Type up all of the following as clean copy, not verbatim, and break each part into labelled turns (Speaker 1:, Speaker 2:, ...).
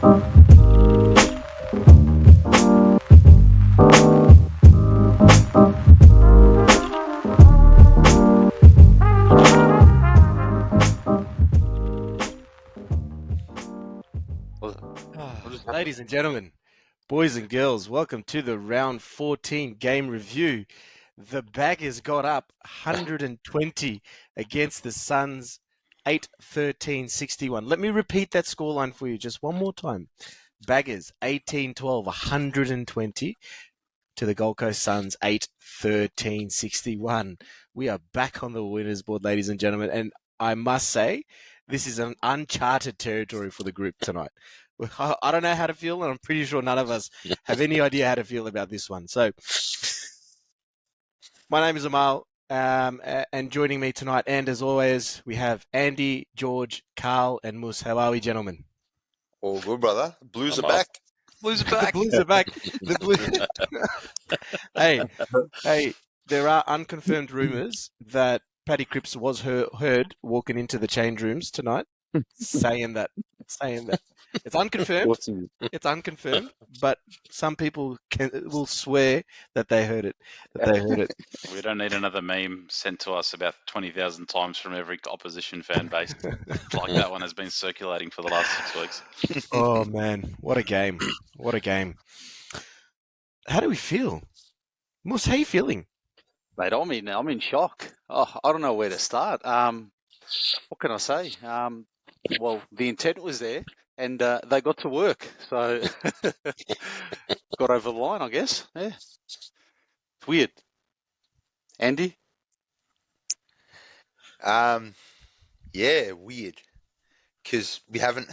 Speaker 1: Ladies and gentlemen, boys and girls, welcome to the round 14 game review. The Baggers got up 120 against the Suns, 8-13-61. Let me repeat that scoreline for you just one more time. Baggers 18-12, 120 to the Gold Coast Suns, 8-13-61. We are back on the winners board, ladies and gentlemen, and I must say, this is an uncharted territory for the group tonight. I don't know how to feel, and I'm pretty sure none of us have any idea how to feel about this one. So, my name is Amal, and joining me tonight, and as always, we have Andy, George, Carl, and Moose. How are we, gentlemen?
Speaker 2: All good, brother. Blues are back.
Speaker 3: Blues are back.
Speaker 1: The Blues are back. The Blues. Hey, there are unconfirmed rumours that Paddy Cripps was heard walking into the change rooms tonight, saying that. It's unconfirmed. It's unconfirmed, but some people will swear that they heard it.
Speaker 3: We don't need another meme sent to us about 20,000 times from every opposition fan base, like that one has been circulating for the last 6 weeks.
Speaker 1: Oh man, what a game! What a game! How do we feel, Mus? How are you feeling?
Speaker 4: Mate, I'm in shock. Oh, I don't know where to start. What can I say? Well, the intent was there, and they got to work, so got over the line, I guess. Yeah, it's weird. Andy?
Speaker 2: Yeah, weird. Because we haven't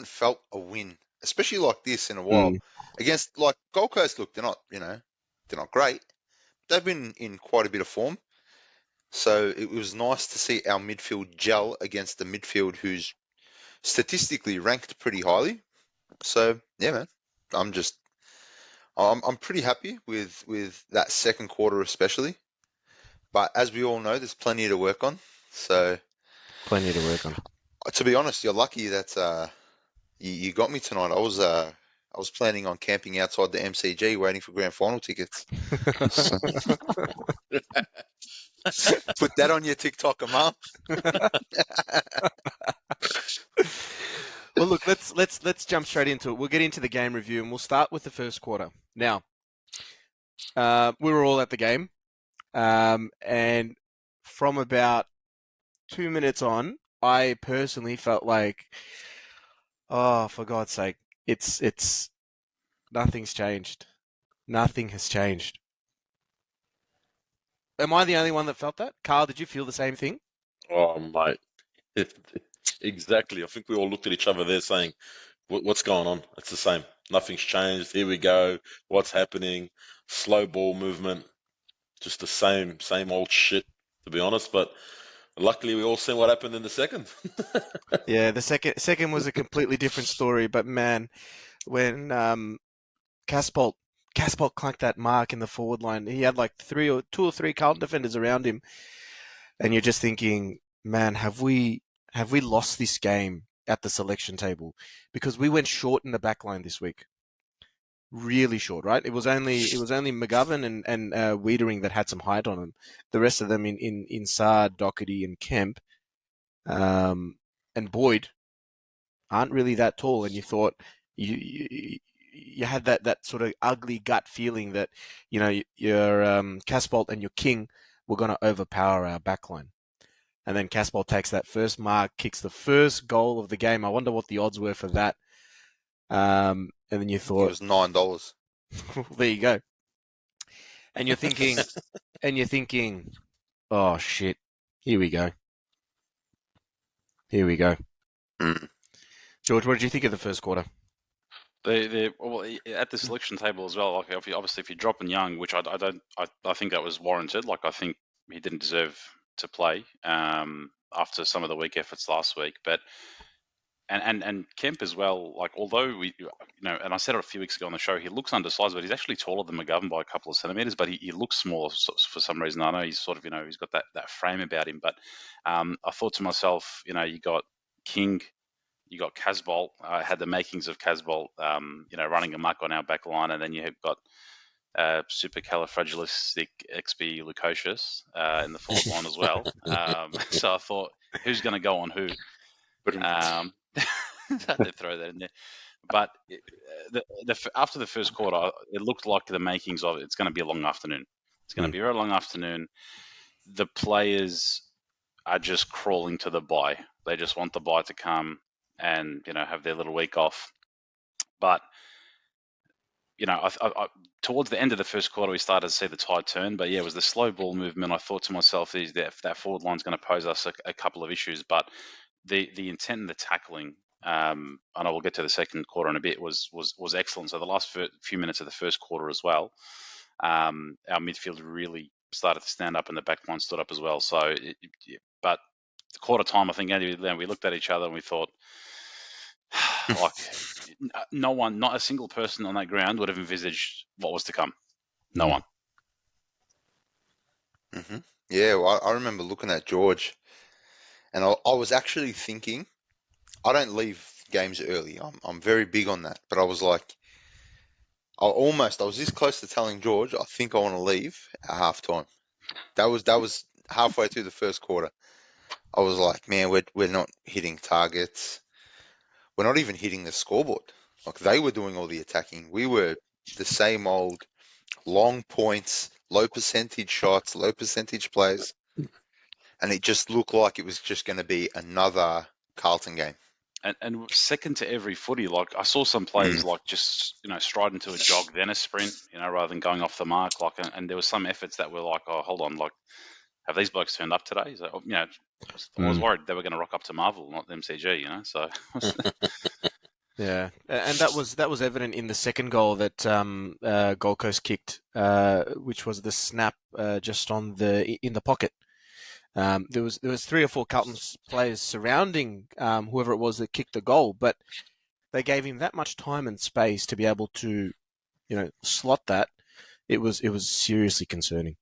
Speaker 2: felt a win, especially like this in a while. Against like Gold Coast. Look, they're not great. They've been in quite a bit of form. So it was nice to see our midfield gel against the midfield who's statistically ranked pretty highly. So yeah, man, I'm pretty happy with that second quarter especially. But as we all know, there's plenty to work on. So
Speaker 1: plenty to work on.
Speaker 2: To be honest, you're lucky that you got me tonight. I was planning on camping outside the MCG waiting for grand final tickets. Put that on your TikTok, Amal.
Speaker 1: Well, look, let's jump straight into it. We'll get into the game review, and we'll start with the first quarter. Now, we were all at the game, and from about 2 minutes on, I personally felt like, oh, for God's sake, it's nothing's changed. Nothing has changed. Am I the only one that felt that? Carl, did you feel the same thing?
Speaker 5: Oh, mate. Exactly. I think we all looked at each other there saying, what's going on? It's the same. Nothing's changed. Here we go. What's happening? Slow ball movement. Just the same old shit, to be honest. But luckily, we all seen what happened in the second.
Speaker 1: Yeah, the second was a completely different story. But man, when Casbolt clanked that mark in the forward line, he had like two or three Carlton defenders around him, and you're just thinking, man, have we lost this game at the selection table? Because we went short in the back line this week. Really short, right? It was only McGovern and Wiedering that had some height on them. The rest of them in Saad, Doherty, and Kemp, and Boyd aren't really that tall. And you thought you had that sort of ugly gut feeling that your Casbolt and your King were going to overpower our backline. And then Casbolt takes that first mark, kicks the first goal of the game. I wonder what the odds were for that. And then you thought
Speaker 2: it was $9.
Speaker 1: There you go. And you're thinking, oh shit, here we go. George, what did you think of the first quarter?
Speaker 3: Well, at the selection table as well. Like obviously, if you're dropping Young, which I think that was warranted. Like I think he didn't deserve to play after some of the weak efforts last week, but and Kemp as well. Like although and I said it a few weeks ago on the show, he looks undersized, but he's actually taller than McGovern by a couple of centimeters. But he looks smaller for some reason. I know he's sort of he's got that frame about him. But I thought to myself, you got King, you got Casbolt, had the makings of Casbolt, running amok on our back line, and then you have got supercalifragilisticexpialidocious in the forward line as well. So I thought, who's going to go on who? I had to throw that in there. But after the first quarter, it looked like the makings of it's going to be a long afternoon. It's going to be a very long afternoon. The players are just crawling to the bye. They just want the bye to come and have their little week off. But towards the end of the first quarter, we started to see the tide turn. But yeah, it was the slow ball movement. I thought to myself, that forward line's going to pose us a couple of issues. But the intent and the tackling, I know we'll get to the second quarter in a bit, was excellent. So the last few minutes of the first quarter as well, our midfield really started to stand up and the back line stood up as well. So, but the quarter time, I think, Andy, we looked at each other and we thought, like, no one, not a single person on that ground would have envisaged what was to come. No one.
Speaker 2: Mm-hmm. Yeah, well, I remember looking at George, and I was actually thinking, I don't leave games early. I'm very big on that. But I was like, I was this close to telling George, I think I want to leave at halftime. That was halfway through the first quarter. I was like, man, we're not hitting targets. We're not even hitting the scoreboard. Like, they were doing all the attacking. We were the same old long points, low percentage shots, low percentage plays. And it just looked like it was just going to be another Carlton game.
Speaker 3: And second to every footy, like I saw some players like just stride into a jog, then a sprint, rather than going off the mark. Like, and there were some efforts that were like, oh, hold on, like, have these blokes turned up today? So, I was worried they were going to rock up to Marvel, not MCG. So.
Speaker 1: Yeah, and that was evident in the second goal that Gold Coast kicked, which was the snap just in the pocket. There was 3 or 4 Carlton players surrounding whoever it was that kicked the goal, but they gave him that much time and space to be able to, slot that. It was seriously concerning.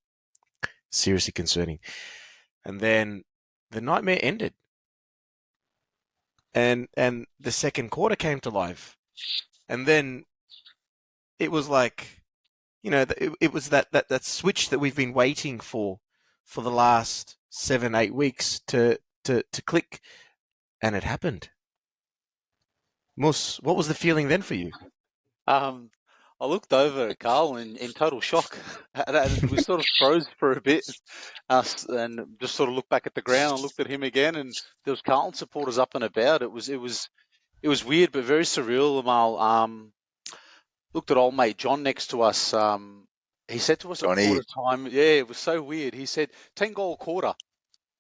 Speaker 1: Seriously concerning. And then the nightmare ended. And the second quarter came to life. And then it was like, it was that switch that we've been waiting for the last 7-8 weeks to click, and it happened. Mus, what was the feeling then for you?
Speaker 4: I looked over at Carl in total shock, and we sort of froze for a bit, and just sort of looked back at the ground and looked at him again, and there was Carlton supporters up and about. It was weird, but very surreal. Amal, looked at old mate John next to us. He said to us at quarter time, yeah, it was so weird. He said 10-goal quarter,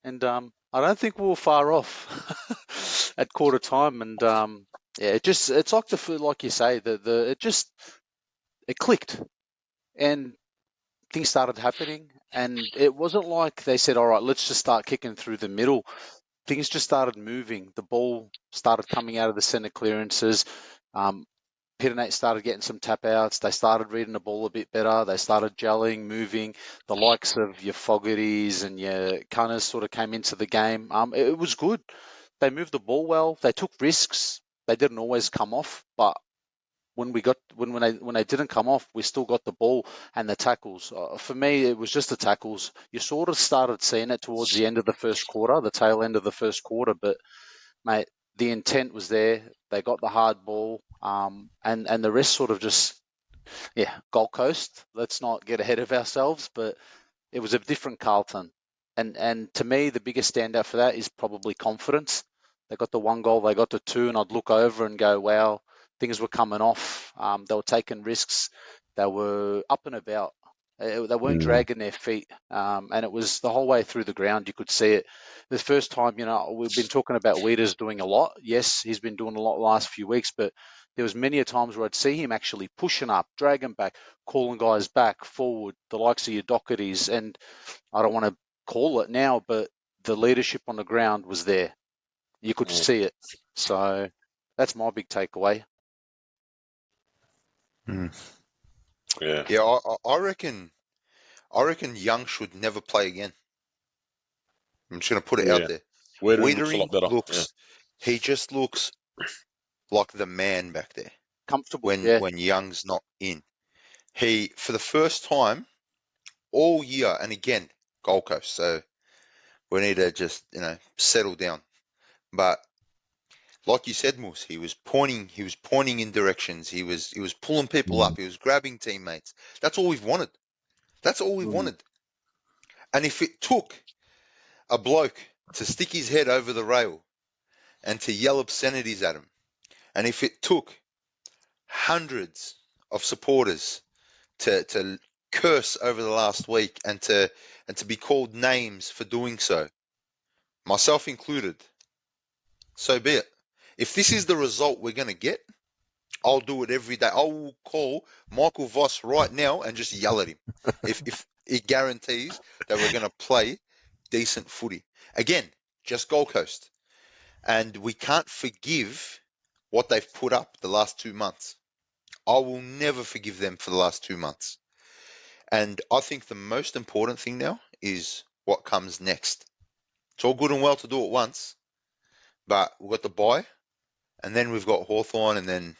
Speaker 4: and I don't think we were far off at quarter time, and yeah, it's like you say, it clicked, and things started happening, and it wasn't like they said, all right, let's just start kicking through the middle. Things just started moving. The ball started coming out of the centre clearances. Peter Nate started getting some tap outs. They started reading the ball a bit better. They started gelling, moving. The likes of your Fogartys and your Cunners sort of came into the game. It was good. They moved the ball well. They took risks. They didn't always come off, but when they didn't come off, we still got the ball and the tackles. For me, it was just the tackles. You sort of started seeing it towards the end of the first quarter, the tail end of the first quarter, but mate, the intent was there. They got the hard ball, and the rest sort of just, Gold Coast. Let's not get ahead of ourselves, but it was a different Carlton. And to me, the biggest standout for that is probably confidence. They got the 1 goal, they got the 2, and I'd look over and go, wow, things were coming off. They were taking risks. They were up and about. They weren't dragging their feet, and it was the whole way through the ground. You could see it. The first time, we've been talking about Weeders doing a lot. Yes, he's been doing a lot the last few weeks, but there was many a times where I'd see him actually pushing up, dragging back, calling guys back, forward, the likes of your Dohertys, and I don't want to call it now, but the leadership on the ground was there. You could see it. So that's my big takeaway.
Speaker 2: Yeah, I reckon Young should never play again. I'm just going to put it out there.
Speaker 5: Wiedering looks a lot better.
Speaker 2: He just looks like the man back there
Speaker 4: Comfortable.
Speaker 2: when Young's not in. He, for the first time all year, and again, Gold Coast, so we need to just, settle down. But like you said, Moose, he was pointing in directions. He was pulling people up. He was grabbing teammates. That's all we've wanted. That's all we've wanted. And if it took a bloke to stick his head over the rail and to yell obscenities at him, and if it took hundreds of supporters to curse over the last week and to be called names for doing so, myself included, so be it. If this is the result we're going to get, I'll do it every day. I will call Michael Voss right now and just yell at him if it guarantees that we're going to play decent footy. Again, just Gold Coast. And we can't forgive what they've put up the last 2 months. I will never forgive them for the last 2 months. And I think the most important thing now is what comes next. It's all good and well to do it once, but we've got the bye, and then we've got Hawthorn, and then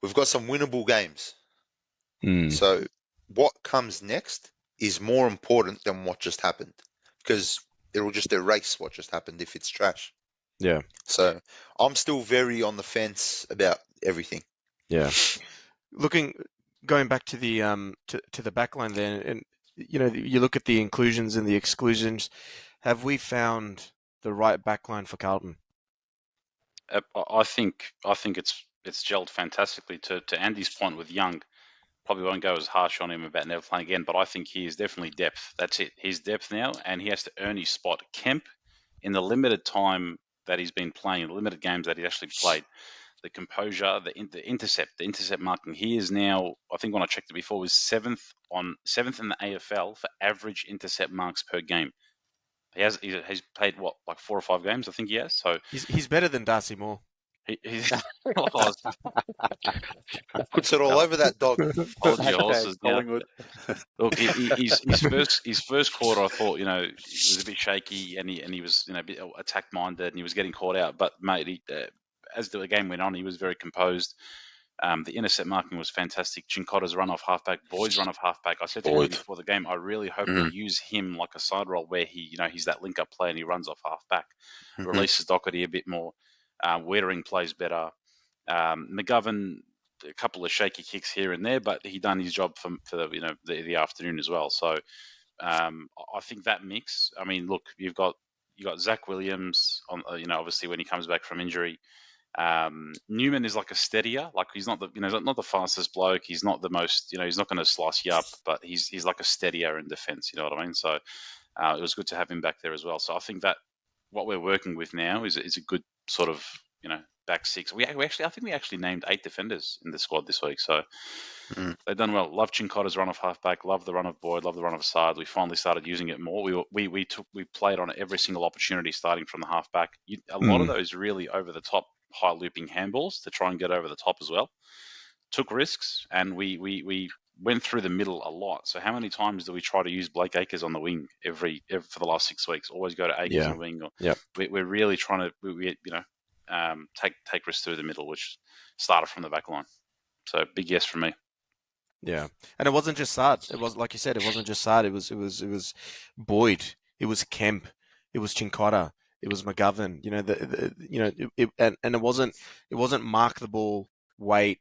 Speaker 2: we've got some winnable games. So what comes next is more important than what just happened, because it'll just erase what just happened if it's trash.
Speaker 1: Yeah.
Speaker 2: So I'm still very on the fence about everything.
Speaker 1: Yeah. Going back to the to the backline there, and you look at the inclusions and the exclusions. Have we found the right backline for Carlton?
Speaker 3: I think it's gelled fantastically. To Andy's point with Young, probably won't go as harsh on him about never playing again, but I think he is definitely depth. That's it. He's depth now, and he has to earn his spot. Kemp, in the limited time that he's been playing, the limited games that he actually played, the composure, the intercept marking. He is now, I think when I checked it before, was seventh in the AFL for average intercept marks per game. He's played what, like 4 or 5 games, I think he has. So
Speaker 1: he's better than Darcy Moore.
Speaker 3: He's
Speaker 2: Puts it all over that dog.
Speaker 3: Hold your horses now.
Speaker 4: Collingwood.
Speaker 3: Look, his first quarter, I thought, it was a bit shaky, and he was, a bit attack minded, and he was getting caught out. But mate, as the game went on, he was very composed. The intercept marking was fantastic. Chincotta's run off halfback, Boyd's run off halfback. I said to him before the game, I really hope we use him like a side role where he, he's that link up play and he runs off halfback, releases Doherty a bit more. Wiedering plays better. McGovern, a couple of shaky kicks here and there, but he done his job for the afternoon as well. So I think that mix. I mean, look, you got Zach Williams on, obviously when he comes back from injury. Newman is like a steadier, like he's not not the fastest bloke. He's not the most, he's not going to slice you up, but he's like a steadier in defence. You know what I mean? So it was good to have him back there as well. So I think that what we're working with now is a good sort of, back six. I think we actually named 8 defenders in the squad this week. So they've done well. Love Chincotta's run of halfback. Love the run of Boyd. Love the run of Sard. We finally started using it more. We played on every single opportunity starting from the halfback. A lot of those really over the top, high looping handballs to try and get over the top as well. Took risks, and we went through the middle a lot. So how many times do we try to use Blake Acres on the wing every for the last 6 weeks? Always go to Acres on the wing. We're really trying to take risks through the middle, which started from the back line. So big yes from me.
Speaker 1: Yeah, and it wasn't just Sard. It was, like you said, it wasn't just Sard. It was Boyd. It was Kemp. It was Chincotta. It was McGovern. And it wasn't mark the ball, wait,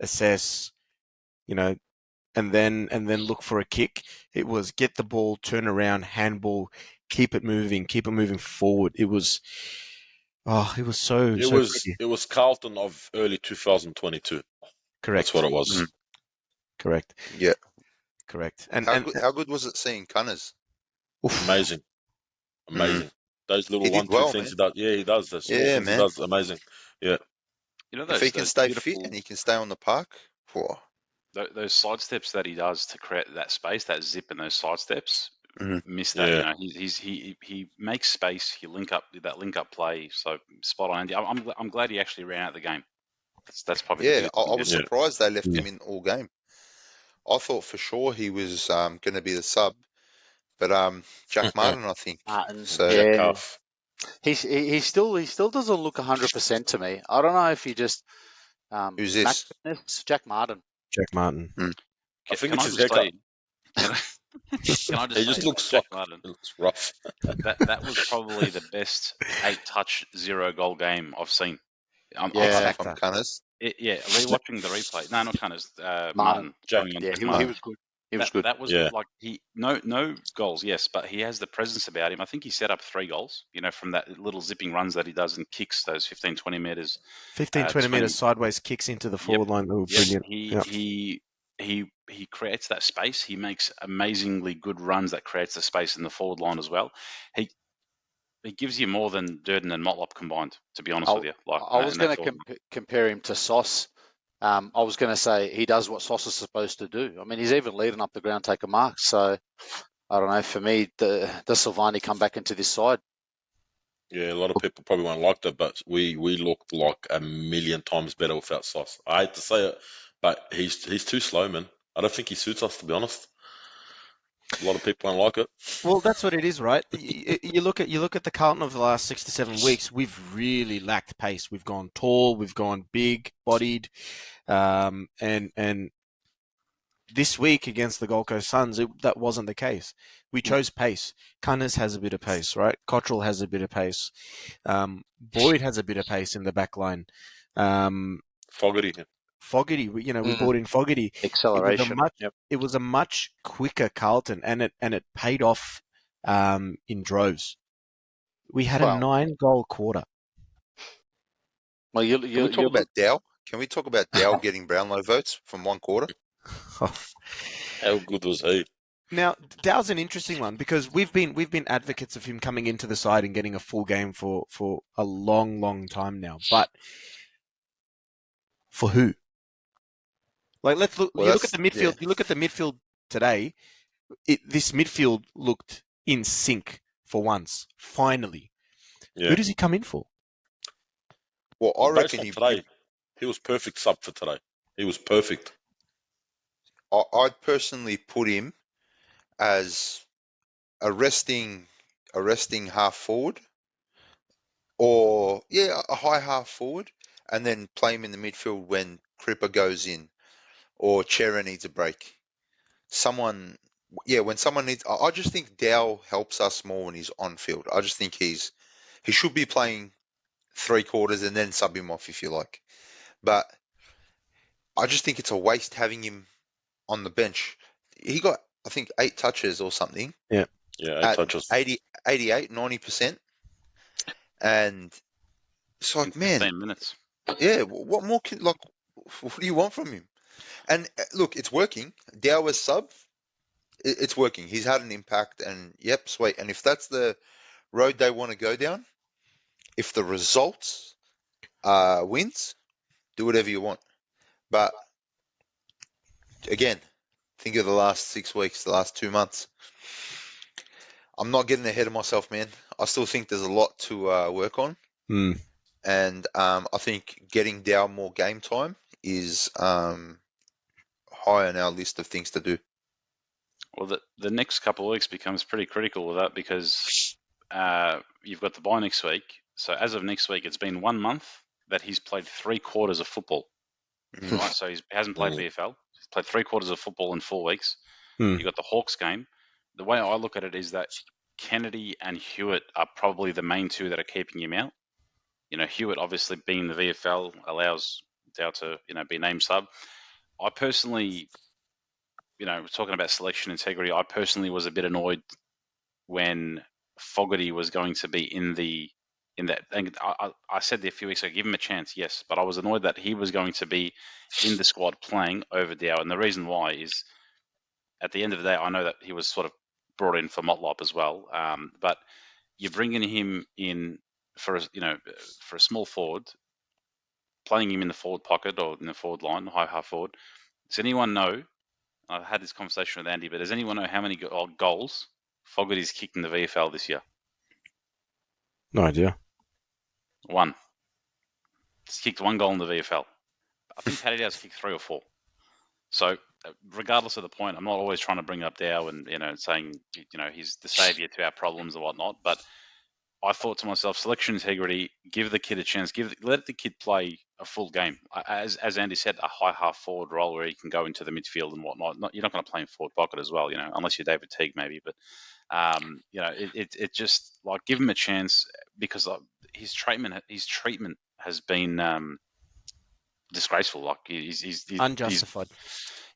Speaker 1: assess, and then look for a kick. It was get the ball, turn around, handball, keep it moving forward. It was so.
Speaker 5: It was Carlton of early 2022.
Speaker 1: Correct.
Speaker 5: That's what it was.
Speaker 1: Mm-hmm. Correct.
Speaker 2: Yeah.
Speaker 1: Correct. And
Speaker 2: how good was it seeing Cunners?
Speaker 5: Amazing. Those little
Speaker 2: He
Speaker 5: 1-2
Speaker 2: well,
Speaker 5: things he does. Yeah, he does. Those
Speaker 2: yeah,
Speaker 5: man. He does amazing. Yeah.
Speaker 2: If he can stay fit and he can stay on the park,
Speaker 3: those side steps that he does to create that space, that zip and those side steps, miss that.
Speaker 5: Yeah.
Speaker 3: He makes space. He link up play. So spot on, Andy. I'm glad he actually ran out the game. That's probably
Speaker 2: I was surprised they left him in all game. I thought for sure he was going to be the sub, but Jack Martin, I think.
Speaker 4: Martin,
Speaker 2: so
Speaker 5: Jack Huff.
Speaker 4: He still doesn't look 100% to me. I don't know if he just
Speaker 2: Who's this?
Speaker 4: Mac Fitness, Jack Martin.
Speaker 1: Jack Martin.
Speaker 5: I think
Speaker 3: Can
Speaker 5: it's
Speaker 3: I
Speaker 5: his
Speaker 3: just
Speaker 5: haircut.
Speaker 3: say, can I
Speaker 5: He
Speaker 3: just
Speaker 5: just
Speaker 3: say,
Speaker 5: looks
Speaker 3: Jack
Speaker 5: like
Speaker 3: Martin,
Speaker 5: it looks rough.
Speaker 3: that was probably the best 8-touch 0-goal game I've seen.
Speaker 4: Yeah.
Speaker 2: From Cunners.
Speaker 3: Rewatching the replay. No, not Cunners.
Speaker 4: Martin.
Speaker 3: Martin.
Speaker 5: Jack.
Speaker 3: Going on
Speaker 4: Yeah,
Speaker 3: Jack
Speaker 4: he
Speaker 3: Martin.
Speaker 4: was good. He was good.
Speaker 3: That was
Speaker 5: Yeah.
Speaker 3: like no goals, yes, but he has the presence about him. I think he set up 3 goals, from that little zipping runs that he does and kicks those 15, 20 meters.
Speaker 1: 15, 20 meters sideways kicks into the forward line. Oh, brilliant.
Speaker 3: He creates that space. He makes amazingly good runs that creates the space in the forward line as well. He gives you more than Durden and Motlop combined, to be honest with you.
Speaker 4: I was going to compare him to Sauce. I was going to say he does what Sauce is supposed to do. I mean, he's even leading up the ground taker marks. So I don't know. For me, the Silvani come back into this side.
Speaker 5: Yeah, a lot of people probably won't like that, but we looked like a million times better without Sauce. I hate to say it, but he's too slow, man. I don't think he suits us, to be honest. A lot of people won't like it.
Speaker 1: Well, that's what it is, right? You look at the Carlton of the last 6 to 7 weeks. We've really lacked pace. We've gone tall. We've gone big-bodied, and this week against the Gold Coast Suns, that wasn't the case. We chose pace. Cunners has a bit of pace, right? Cottrell has a bit of pace. Boyd has a bit of pace in the back line.
Speaker 5: Fogarty.
Speaker 1: We brought in Fogarty.
Speaker 4: Acceleration.
Speaker 1: It was a much quicker Carlton, and it paid off in droves. We had a 9-goal quarter.
Speaker 4: Well,
Speaker 2: Can we talk about Dow? Can we talk about Dow getting Brownlow votes from one quarter?
Speaker 5: How good was he?
Speaker 1: Now, Dow's an interesting one because we've been advocates of him coming into the side and getting a full game for a long time now. But for who? Like, let's look. You look at the midfield. Yeah. You look at the midfield today. This midfield looked in sync for once. Finally, who does he come in for?
Speaker 2: Well, I reckon
Speaker 5: he was perfect sub for today. He was perfect.
Speaker 2: I'd personally put him as a resting half forward, or a high half forward, and then play him in the midfield when Cripper goes in, or Chera needs a break. When someone needs. I just think Dow helps us more when he's on field. I just think he should be playing 3 quarters and then sub him off if you like, but I just think it's a waste having him on the bench. He got, I think, 8 touches or something.
Speaker 1: Yeah,
Speaker 5: 8 touches.
Speaker 2: 88, 90%. And it's like, man,
Speaker 3: 15 minutes.
Speaker 2: Yeah, what more what do you want from him? And look, it's working. Dow as sub, it's working. He's had an impact, and yep, sweet. And if that's the road they want to go down, if the results wins, do whatever you want. But again, think of the last 6 weeks, the last 2 months. I'm not getting ahead of myself, man. I still think there's a lot to work on. And I think getting Dow more game time is high on our list of things to do.
Speaker 3: Well, the next couple of weeks becomes pretty critical with that because you've got the bye next week. So as of next week, it's been 1 month that he's played 3 quarters of football. Right, so he hasn't played VFL. He's played 3 quarters of football in 4 weeks. You've got the Hawks game. The way I look at it is that Kennedy and Hewitt are probably the main 2 that are keeping him out. Hewitt obviously being the VFL allows Dow to, be named sub. I personally, talking about selection integrity, I personally was a bit annoyed when Fogarty was going to be in that. And I said there a few weeks ago, give him a chance, yes, but I was annoyed that he was going to be in the squad playing over Dow. And the reason why is, at the end of the day, I know that he was sort of brought in for Motlop as well, but you're bringing him in for a small forward, playing him in the forward pocket or in the forward line, high half forward. Does anyone know? I had this conversation with Andy, but does anyone know how many goals Fogarty's kicked in the VFL this year?
Speaker 1: No idea.
Speaker 3: 1. He's kicked 1 goal in the VFL. I think Paddy Dow's kicked 3 or 4. So, regardless of the point, I'm not always trying to bring up Dow and saying he's the saviour to our problems or whatnot. But I thought to myself, selection integrity, give the kid a chance, let the kid play a full game. As Andy said, a high half forward role where he can go into the midfield and whatnot. You're not going to play in forward pocket as well, unless you're David Teague maybe. But it just like give him a chance because his treatment has been disgraceful. Like he's
Speaker 1: Unjustified.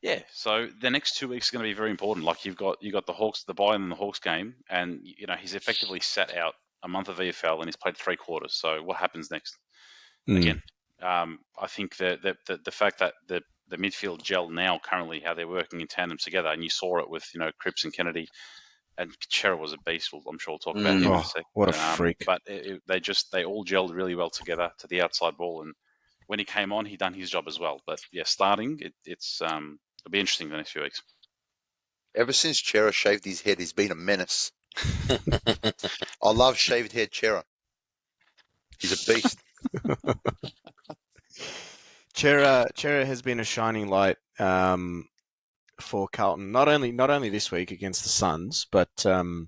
Speaker 3: yeah. So the next 2 weeks are going to be very important. Like you've got the Hawks, the Bayern and the Hawks game, and he's effectively sat out a month of VFL and he's played 3 quarters. So what happens next? Again, I think that the fact that the midfield gel now currently how they're working in tandem together, and you saw it with Cripps and Kennedy, and Chera was a beast. I'm sure we'll talk about him in a sec.
Speaker 1: What a freak!
Speaker 3: But they all gelled really well together to the outside ball, and when he came on, he done his job as well. But yeah, starting it'll be interesting the next few weeks.
Speaker 2: Ever since Chera shaved his head, he's been a menace. I love shaved head Chera. He's a beast.
Speaker 1: Chera has been a shining light for Carlton. Not only this week against the Suns, but
Speaker 2: Whole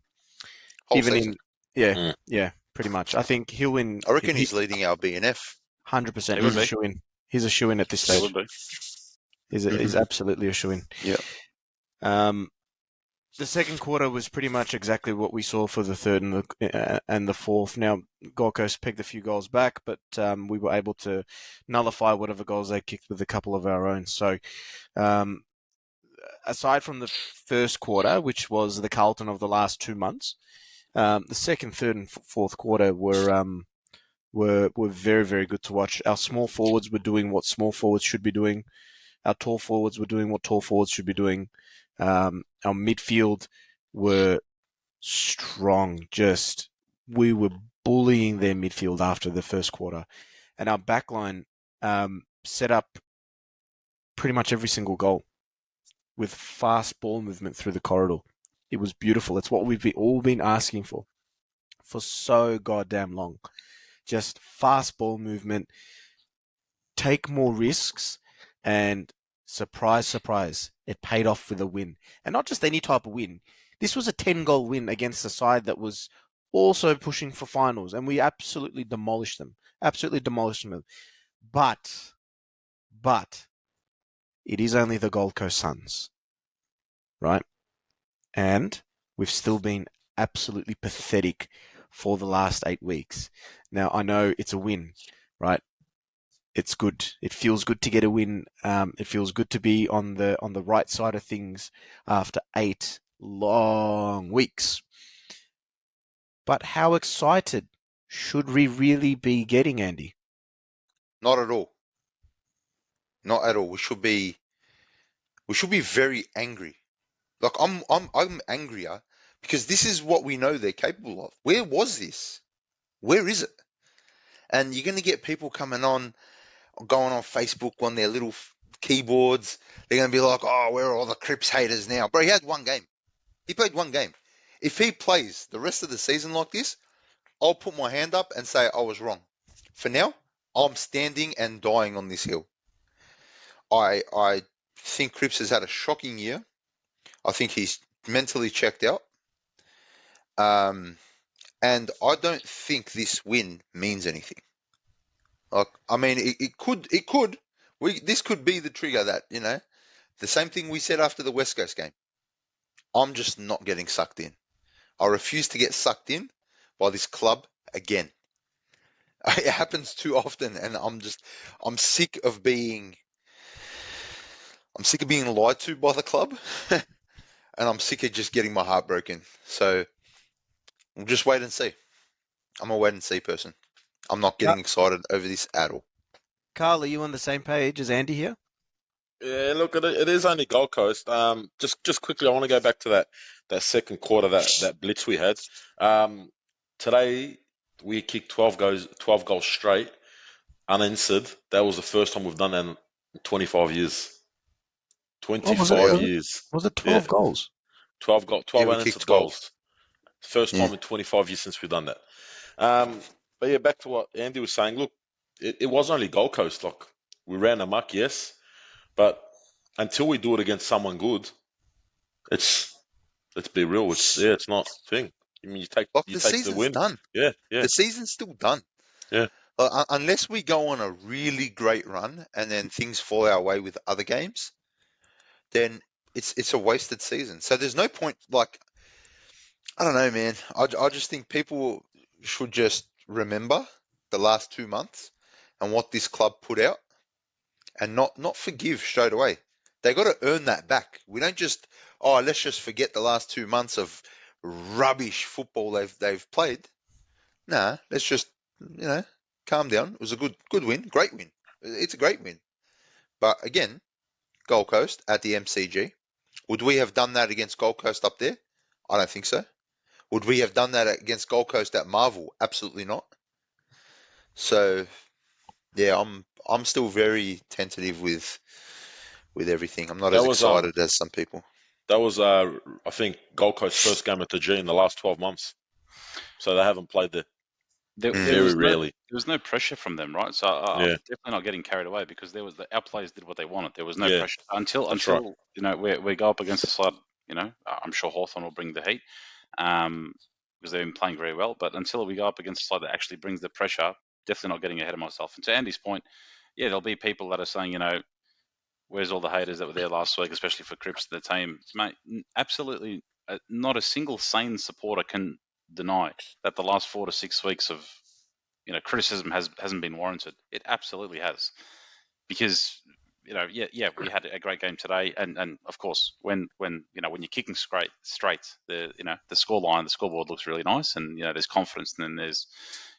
Speaker 1: even
Speaker 2: season.
Speaker 1: yeah, pretty much. I think he'll win.
Speaker 2: I reckon he's leading our BNF.
Speaker 1: 100%.
Speaker 3: He
Speaker 1: He's
Speaker 3: would
Speaker 1: a
Speaker 3: be.
Speaker 1: shoo-in. He's a shoo-in at this
Speaker 3: They
Speaker 1: stage.
Speaker 3: would be.
Speaker 1: He's absolutely a shoo-in.
Speaker 2: Yeah.
Speaker 1: The second quarter was pretty much exactly what we saw for the third and the fourth. Now, Gold Coast pegged a few goals back, but we were able to nullify whatever goals they kicked with a couple of our own. So, aside from the first quarter, which was the Carlton of the last 2 months, the second, third, and fourth quarter were very, very good to watch. Our small forwards were doing what small forwards should be doing. Our tall forwards were doing what tall forwards should be doing. Our midfield were strong. We were bullying their midfield after the first quarter. And our backline set up pretty much every single goal with fast ball movement through the corridor. It was beautiful. It's what we've all been asking for so goddamn long. Just fast ball movement, take more risks, and surprise, it paid off with a win. And not just any type of win. This was a 10-goal win against a side that was also pushing for finals, and we absolutely demolished them. But it is only the Gold Coast Suns, right? And we've still been absolutely pathetic for the last 8 weeks. Now, I know it's a win, right? It's good. It feels good to get a win. It feels good to be on the right side of things after 8 long weeks. But how excited should we really be getting, Andy?
Speaker 2: Not at all. Not at all. We should be very angry. Like I'm angrier because this is what we know they're capable of. Where was this? Where is it? And you're going to get people going on Facebook on their little keyboards. They're going to be like, "Oh, where are all the Cripps haters now?" Bro, he had one game. He played one game. If he plays the rest of the season like this, I'll put my hand up and say I was wrong. For now, I'm standing and dying on this hill. I think Cripps has had a shocking year. I think he's mentally checked out. And I don't think this win means anything. Like, I mean, it could. This could be the trigger that, the same thing we said after the West Coast game. I'm just not getting sucked in. I refuse to get sucked in by this club again. It happens too often, and I'm sick of being lied to by the club, and I'm sick of just getting my heart broken. So we'll just wait and see. I'm a wait and see person. I'm not getting excited over this at all.
Speaker 1: Carl, are you on the same page as Andy here?
Speaker 5: Yeah, look, it is only Gold Coast. Just quickly, I want to go back to that second quarter, that blitz we had. Today we kicked 12 goals straight, unanswered. That was the first time we've done that in 25 years. 25 years.
Speaker 1: Was it 12 goals?
Speaker 5: 12
Speaker 2: we
Speaker 5: unanswered
Speaker 2: kicked 12.
Speaker 5: goals. First time in 25 years since we've done that. But yeah, back to what Andy was saying. Look, it was only Gold Coast. Like, we ran amok, yes, but until we do it against someone good, let's be real. It's not a thing. I mean, you
Speaker 2: Like
Speaker 5: take
Speaker 2: the
Speaker 5: the
Speaker 2: season's
Speaker 5: win.
Speaker 2: done.
Speaker 5: Yeah.
Speaker 2: The season's still done.
Speaker 5: Yeah.
Speaker 2: Unless we go on a really great run and then things fall our way with other games, then it's a wasted season. So there's no point. Like, I don't know, man. I just think people should just remember the last 2 months and what this club put out, and not forgive straight away. They got to earn that back. We don't just, let's just forget the last 2 months of rubbish football they've played. Nah, let's just, calm down. It was a good win, great win. It's a great win. But again, Gold Coast at the MCG. Would we have done that against Gold Coast up there? I don't think so. Would we have done that against Gold Coast at Marvel? Absolutely not. So yeah, I'm still very tentative with everything. I'm not
Speaker 5: That
Speaker 2: as
Speaker 5: was
Speaker 2: excited as some people.
Speaker 5: I think Gold Coast's first game at the G in the last 12 months. So they haven't played there
Speaker 3: There
Speaker 5: very rarely.
Speaker 3: there was no pressure from them, right? So I'm
Speaker 5: Yeah.
Speaker 3: definitely not getting carried away because our players did what they wanted. There was no
Speaker 5: Yeah.
Speaker 3: pressure until
Speaker 5: That's right.
Speaker 3: we go up against the side. I'm sure Hawthorn will bring the heat because they've been playing very well. But until we go up against a side that actually brings the pressure, definitely not getting ahead of myself. And to Andy's point, yeah, there'll be people that are saying, where's all the haters that were there last week, especially for Cripps and the team, mate? Absolutely, not a single sane supporter can deny that the last 4 to 6 weeks of criticism hasn't been warranted. It absolutely has, because we had a great game today, and of course when you're kicking straight, the scoreboard looks really nice, and there's confidence, and then there's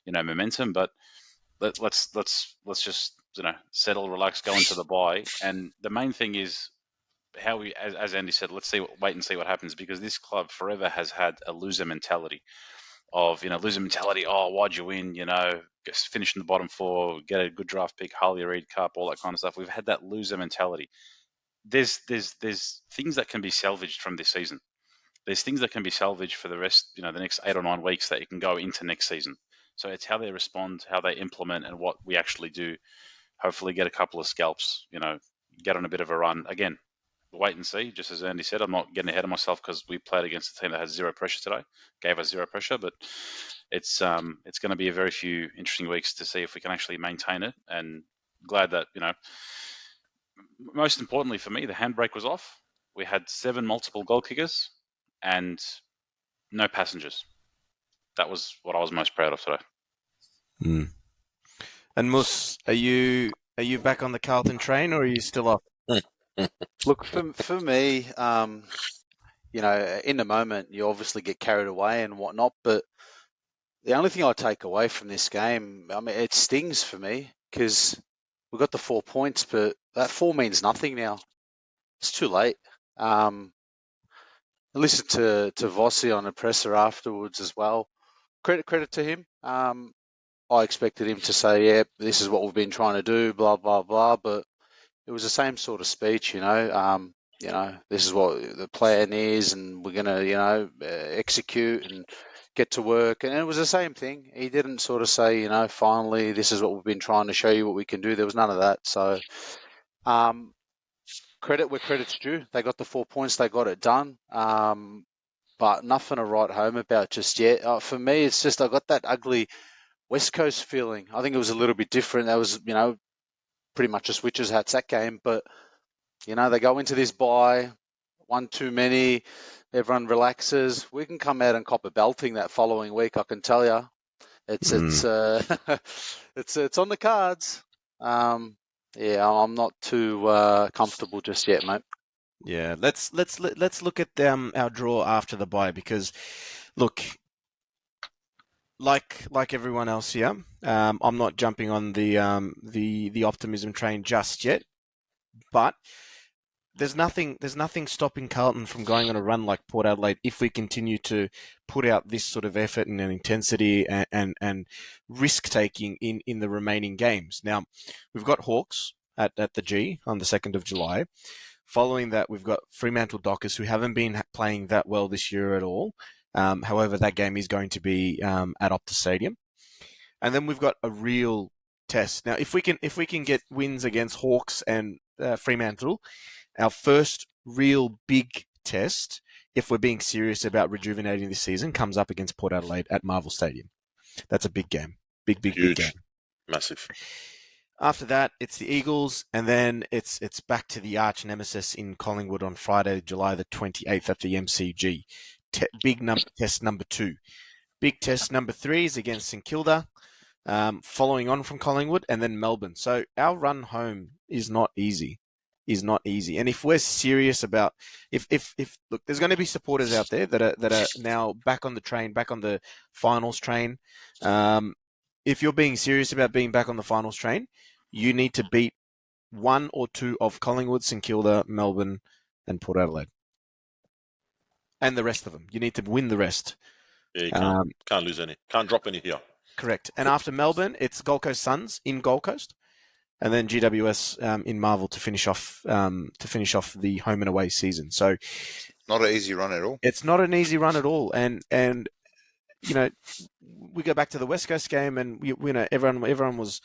Speaker 3: momentum. But let's just settle, relax, go into the bye, and the main thing is how we, as Andy said, wait and see what happens, because this club forever has had a loser mentality Oh, why'd you win? Finish in the bottom four, get a good draft pick, Harley Reid Cup, all that kind of stuff. We've had that loser mentality. There's things that can be salvaged from this season. There's things that can be salvaged for the rest, the next 8 or 9 weeks that you can go into next season. So it's how they respond, how they implement, and what we actually do. Hopefully, get a couple of scalps. Get on a bit of a run again. Wait and see. Just as Andy said, I'm not getting ahead of myself because we played against a team that has zero pressure today, gave us zero pressure. But it's going to be a very few interesting weeks to see if we can actually maintain it. And glad that most importantly for me, the handbrake was off. We had 7 multiple goal kickers and no passengers. That was what I was most proud of today.
Speaker 1: Mm. And Mus, are you back on the Carlton train, or are you still off?
Speaker 4: Look, for me, in the moment, you obviously get carried away and whatnot, but the only thing I take away from this game, I mean, it stings for me because we got the 4 points, but that 4 means nothing now. It's too late. I listened to Vossi on a presser afterwards as well. Credit to him. I expected him to say, "Yeah, this is what we've been trying to do," blah blah blah. But it was the same sort of speech, this is what the plan is, and we're gonna, execute and get to work. And it was the same thing. He didn't sort of say, finally, this is what we've been trying to show you what we can do. There was none of that. So, credit where credit's due. They got the 4 points. They got it done. But nothing to write home about just yet. For me, it's just I got that ugly West Coast feeling. I think it was a little bit different. That was, pretty much a switcher's hats that game. But, they go into this bye, one too many, everyone relaxes. We can come out and cop a belting that following week, I can tell you. It's it's on the cards. I'm not too comfortable just yet, mate.
Speaker 1: Yeah, let's look at our draw after the bye, because look, like everyone else here, I'm not jumping on the optimism train just yet, but there's nothing stopping Carlton from going on a run like Port Adelaide if we continue to put out this sort of effort and intensity and risk taking in the remaining games. Now, we've got Hawks at the G on the 2nd of July. Following that, we've got Fremantle Dockers, who haven't been playing that well this year at all. However, that game is going to be at Optus Stadium. And then we've got a real test. Now, if we can get wins against Hawks and Fremantle, our first real big test if we're being serious about rejuvenating this season, comes up against Port Adelaide at Marvel Stadium. That's a big game. Big
Speaker 5: Huge.
Speaker 1: game.
Speaker 5: Massive.
Speaker 1: After that, it's the Eagles, and then it's back to the arch nemesis in Collingwood on Friday, July the 28th at the MCG. Test number 2. Big test number 3 is against St Kilda, following on from Collingwood, and then Melbourne. So our run home is not easy. And if we're serious about, if look, there's going to be supporters out there that are now back on the train, back on the finals train. If you're being serious about being back on the finals train, you need to beat 1 or 2 of Collingwood, St Kilda, Melbourne, and Port Adelaide, and the rest of them. You need to win the rest.
Speaker 5: Yeah, you can't lose any. Can't drop any here.
Speaker 1: Correct. And after Melbourne, it's Gold Coast Suns in Gold Coast, and then GWS in Marvel to finish off the home and away season. So
Speaker 2: Not an easy run at all.
Speaker 1: it's not an easy run at all. And you know, we go back to the West Coast game, and we know everyone was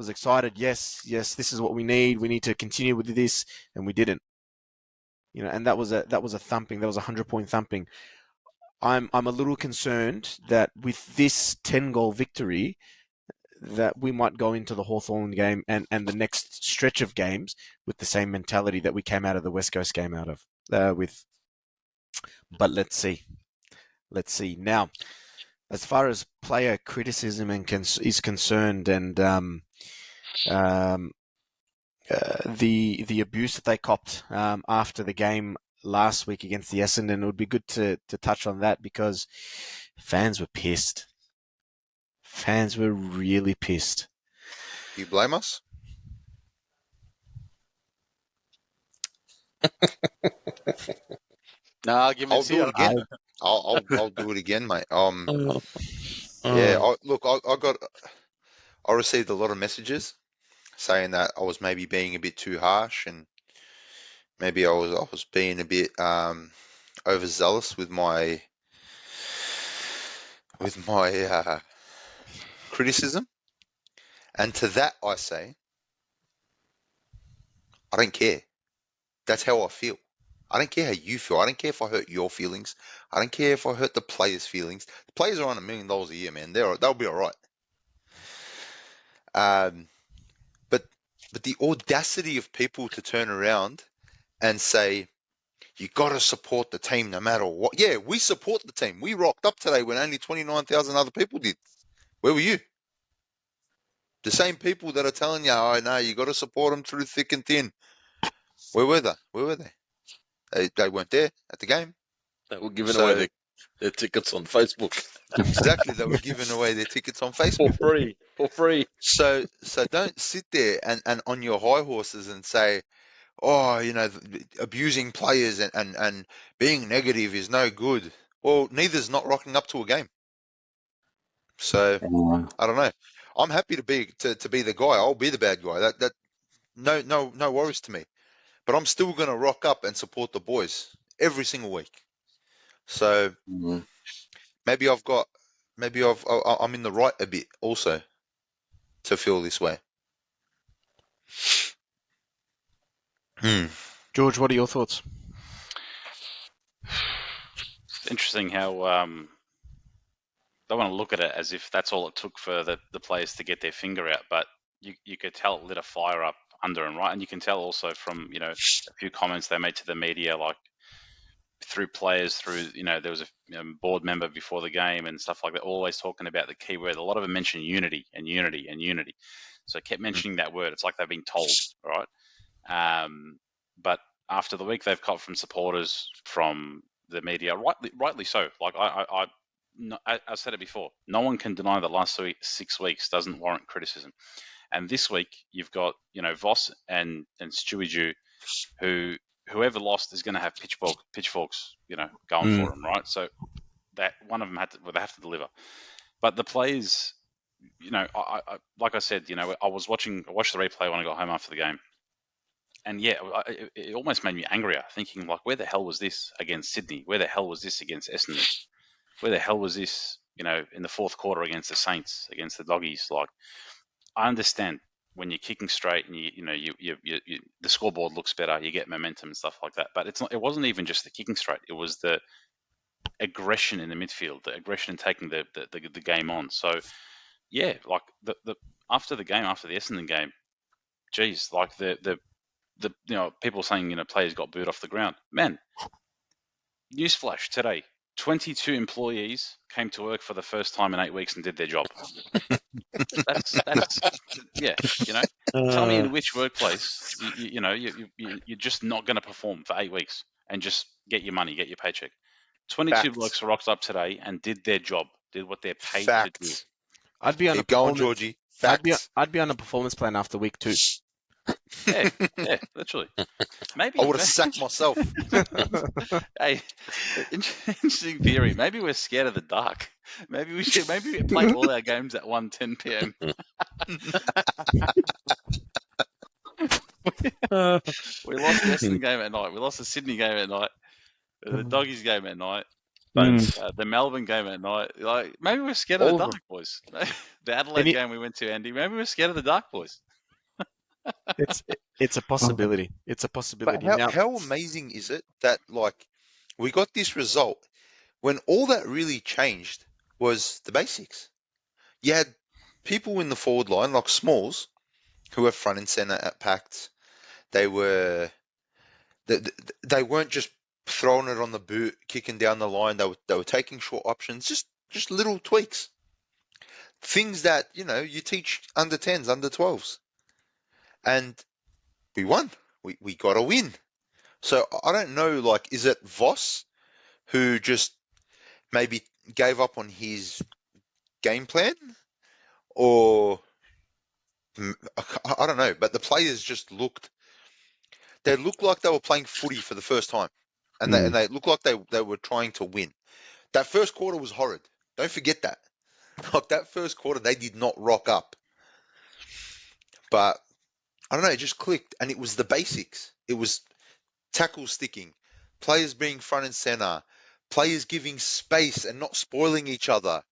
Speaker 1: excited. Yes, this is what we need. We need to continue with this, and we didn't. You know, and that was a thumping. That was a 100-point thumping. I'm a little concerned that with this 10-goal victory, that we might go into the Hawthorn game and the next stretch of games with the same mentality that we came out of the West Coast game out of with. But let's see. Now, as far as player criticism is concerned, and the abuse that they copped after the game last week against the Essendon, it would be good to touch on that, because fans were pissed. Fans were really pissed.
Speaker 2: You blame us?
Speaker 4: No
Speaker 2: I'll
Speaker 4: arguments
Speaker 2: do
Speaker 4: here.
Speaker 2: it again. I'll do it again, mate.
Speaker 5: Oh.
Speaker 2: I received a lot of messages saying that I was maybe being a bit too harsh, and maybe I was being a bit overzealous with my criticism. And to that I say, I don't care. That's how I feel. I don't care how you feel. I don't care if I hurt your feelings. I don't care if I hurt the players' feelings. The players are on $1 million a year, man. They'll be all right. But the audacity of people to turn around and say, you got to support the team no matter what. Yeah, we support the team. We rocked up today when only 29,000 other people did. Where were you? The same people that are telling you, oh, no, you got to support them through thick and thin. Where were they? They weren't there at the game.
Speaker 5: They were giving away their tickets on Facebook.
Speaker 2: Exactly, they were giving away their tickets on
Speaker 5: for
Speaker 2: Facebook.
Speaker 5: free.
Speaker 2: So don't sit there and on your high horses and say, oh, you know, abusing players and being negative is no good. Well, neither's not rocking up to a game. So I don't know. I'm happy to be the guy. I'll be the bad guy. That no worries to me. But I'm still going to rock up and support the boys every single week. So maybe I'm in the right a bit also to feel this way.
Speaker 1: George, what are your thoughts?
Speaker 3: It's interesting how they want to look at it as if that's all it took for the players to get their finger out, but you could tell it lit a fire up under and right, and you can tell also from a few comments they made to the media, like through players, through there was a board member before the game and stuff like that, always talking about the key word. A lot of them mentioned unity and unity and unity, so I kept mentioning that word. It's like they've been told, right? But after the week they've caught from supporters, from the media, rightly so. Like I said it before, no one can deny that last 6 weeks doesn't warrant criticism. And this week you've got Voss and Stewie Jew, whoever lost is going to have pitchforks going for them, right? So that one of them they have to deliver. But the players, I like I said, I watched the replay when I got home after the game. And yeah, it almost made me angrier, thinking like, where the hell was this against Sydney? Where the hell was this against Essendon? Where the hell was this, in the fourth quarter against the Saints, against the Doggies? Like, I understand when you're kicking straight and the scoreboard looks better, you get momentum and stuff like that. But it wasn't even just the kicking straight; it was the aggression in the midfield, the aggression in taking the game on. So yeah, like the after the game, after the Essendon game, geez, like the people saying players got booed off the ground. Man, newsflash today: 22 employees came to work for the first time in 8 weeks and did their job. That's yeah, Tell me in which workplace you're just not going to perform for 8 weeks and just get your money, get your paycheck. 22
Speaker 2: Facts.
Speaker 3: blokes rocked up today and did their job, did what they're paid to do.
Speaker 2: Facts.
Speaker 1: I'd be on a
Speaker 2: Keep going,
Speaker 1: performance.
Speaker 2: Georgie. Facts.
Speaker 1: I'd be on a performance plan after week 2.
Speaker 3: Yeah, literally. Maybe
Speaker 2: I would have sacked myself.
Speaker 3: Hey, interesting theory. Maybe we're scared of the dark. Maybe we play all our games at 1:10 p.m. We lost the Essendon game at night. We lost the Sydney game at night. The Doggies game at night. The Melbourne game at night. Like maybe we're scared of the dark, boys. The Adelaide game we went to, Andy. Maybe we're scared of the dark, boys.
Speaker 1: It's a possibility. It's a possibility.
Speaker 2: But how amazing is it that we got this result when all that really changed was the basics. You had people in the forward line like Smalls, who were front and center at Pacts. They weren't just throwing it on the boot, kicking down the line. They were taking short options, just little tweaks, things that you teach under 10s, under 12s, and we won. We got a win. So I don't know, is it Voss who just maybe gave up on his game plan, or I don't know. But the players just looked like they were playing footy for the first time, and they looked like they were trying to win. That first quarter was horrid. Don't forget that. That first quarter, they did not rock up. But I don't know, it just clicked, and it was the basics. It was tackle sticking, players being front and center, players giving space and not spoiling each other.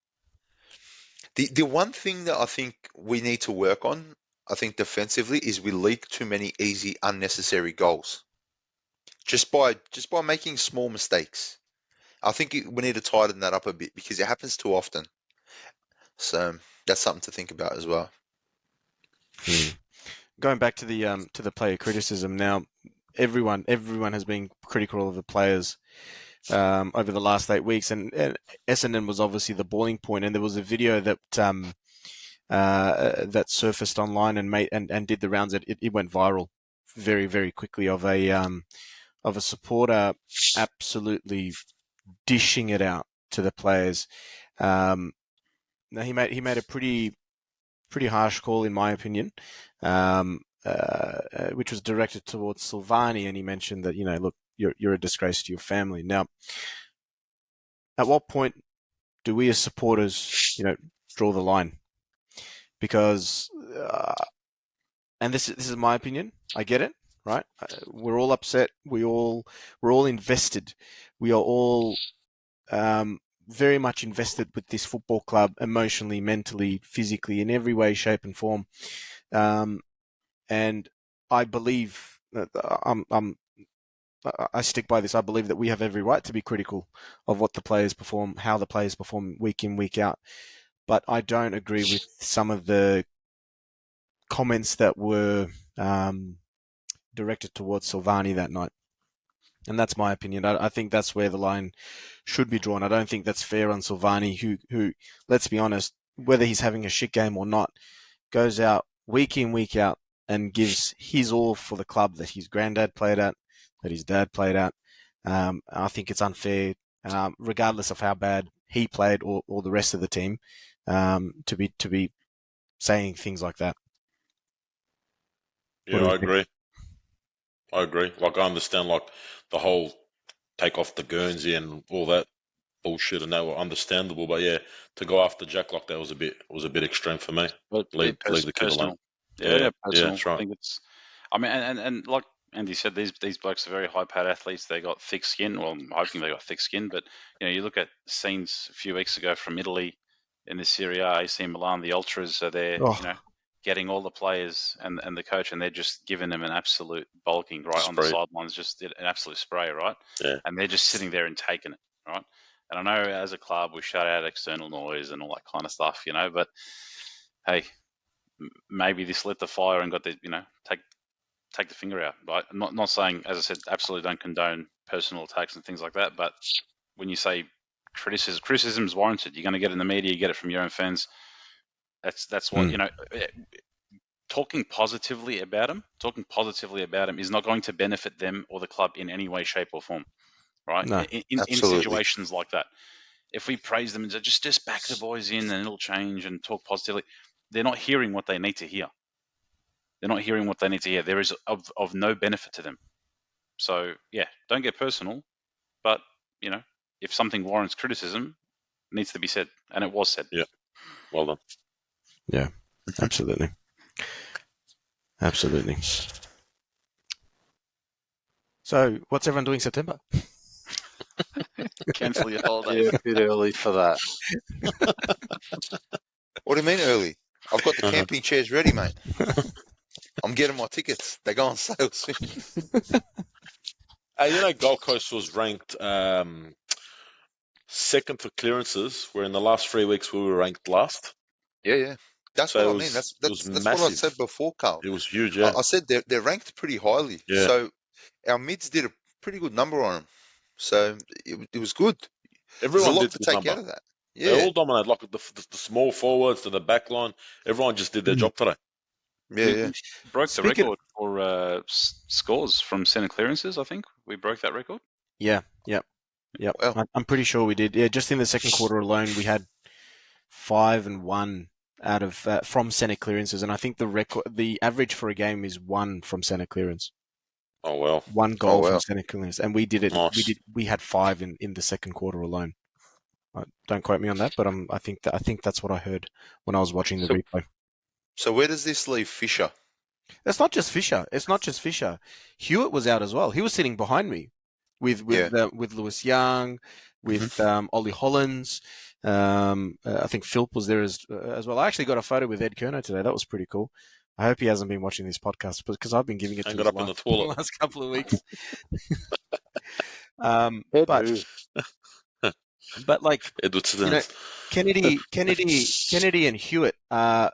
Speaker 2: The one thing that I think we need to work on, I think defensively, is we leak too many easy, unnecessary goals. Just by making small mistakes. I think we need to tighten that up a bit because it happens too often. So that's something to think about as well.
Speaker 1: Going back to the player criticism now, everyone has been critical of the players over the last 8 weeks, and Essendon was obviously the boiling point. And there was a video that that surfaced online and did the rounds. It went viral very, very quickly of a supporter absolutely dishing it out to the players. Now he made a pretty harsh call, in my opinion, which was directed towards Silvani, and he mentioned that look, you're a disgrace to your family. Now, at what point do we as supporters, draw the line? Because, and this is my opinion. I get it, right? We're all upset. We're all invested. We are all very much invested with this football club, emotionally, mentally, physically, in every way, shape, and form. And I believe that I stick by this. I believe that we have every right to be critical of what the players perform, how the players perform week in, week out. But I don't agree with some of the comments that were directed towards Silvani that night. And that's my opinion. I think that's where the line should be drawn. I don't think that's fair on Silvani, who, let's be honest, whether he's having a shit game or not, goes out week in, week out and gives his all for the club that his granddad played at, that his dad played at. I think it's unfair, regardless of how bad he played or the rest of the team, to be saying things like that.
Speaker 5: Yeah, I agree. I understand the whole take off the Guernsey and all that bullshit, and they were understandable. But yeah, to go after Jack like that was a bit extreme for me. Leave the kid alone.
Speaker 3: Yeah, personal.
Speaker 5: That's right.
Speaker 3: I think it's. I mean, and like Andy said, these blokes are very high-paid athletes. They got thick skin. Well, I'm hoping they got thick skin. But you look at scenes a few weeks ago from Italy in the Serie A, AC Milan, the ultras are there. getting all the players and the coach, and they're just giving them an absolute bulking right on the
Speaker 5: Spray.
Speaker 3: sidelines, just an absolute spray, right?
Speaker 5: Yeah.
Speaker 3: And they're just sitting there and taking it, right? And I know as a club we shut out external noise and all that kind of stuff, but hey, maybe this lit the fire and got the take the finger out. Right? I'm not saying, as I said, absolutely don't condone personal attacks and things like that, but when you say criticism is warranted, you're going to get it in the media, you get it from your own fans. That's what talking positively about them is not going to benefit them or the club in any way, shape, or form, right?
Speaker 1: No,
Speaker 3: in
Speaker 2: absolutely.
Speaker 3: situations like that, if we praise them and say, just back the boys in and it'll change and talk positively, they're not hearing what they need to hear. There is of no benefit to them. So yeah, don't get personal, but if something warrants criticism, it needs to be said, and it was said.
Speaker 5: Yeah, well done.
Speaker 1: Yeah, absolutely. Absolutely. So, what's everyone doing September?
Speaker 3: Cancel your holidays.
Speaker 4: Yeah, a bit early for that.
Speaker 2: What do you mean early? I've got the camping chairs ready, mate. I'm getting my tickets. They go on sale soon.
Speaker 5: Gold Coast was ranked second for clearances, where in the last 3 weeks we were ranked last.
Speaker 2: Yeah. That's
Speaker 5: So
Speaker 2: what
Speaker 5: it
Speaker 2: I
Speaker 5: was-
Speaker 2: mean. That's
Speaker 5: it was
Speaker 2: what I
Speaker 5: massive.
Speaker 2: said before, Carl.
Speaker 5: It was huge, yeah.
Speaker 2: I said they're ranked pretty highly.
Speaker 5: Yeah.
Speaker 2: So our mids did a pretty good number on them. So it was good.
Speaker 5: Everyone
Speaker 2: There's a lot
Speaker 5: did
Speaker 2: to
Speaker 5: good
Speaker 2: take
Speaker 5: number.
Speaker 2: out of that.
Speaker 5: They
Speaker 2: Yeah.
Speaker 5: all dominated, like the small forwards to the back line. Everyone just did their job today.
Speaker 2: Yeah.
Speaker 3: Broke
Speaker 1: Speaking-
Speaker 3: the record for scores from centre clearances. I think we broke that record.
Speaker 1: Yeah, yep.
Speaker 2: Wow.
Speaker 1: I'm pretty sure we did. Yeah, just in the second quarter alone, we had 5 and 1 out of from center clearances, and I think the average for a game is 1 from center clearance.
Speaker 5: Oh, well.
Speaker 1: 1 goal
Speaker 2: wow.
Speaker 1: from center clearance, and we did it.
Speaker 5: Nice.
Speaker 1: We had 5 in the second quarter alone. Don't quote me on that, but I think that's what I heard when I was watching the replay.
Speaker 2: So where does this leave Fisher?
Speaker 1: It's not just Fisher. Hewitt was out as well. He was sitting behind me with Lewis Young, with Ollie Hollins. I think Philp was there as well. I actually got a photo with Ed Kerno today. That was pretty cool. I hope he hasn't been watching this podcast because I've been giving it to
Speaker 5: And
Speaker 1: him
Speaker 5: got up in the toilet.
Speaker 1: the last couple of weeks. But like
Speaker 5: Edwards,
Speaker 1: Kennedy and Hewitt are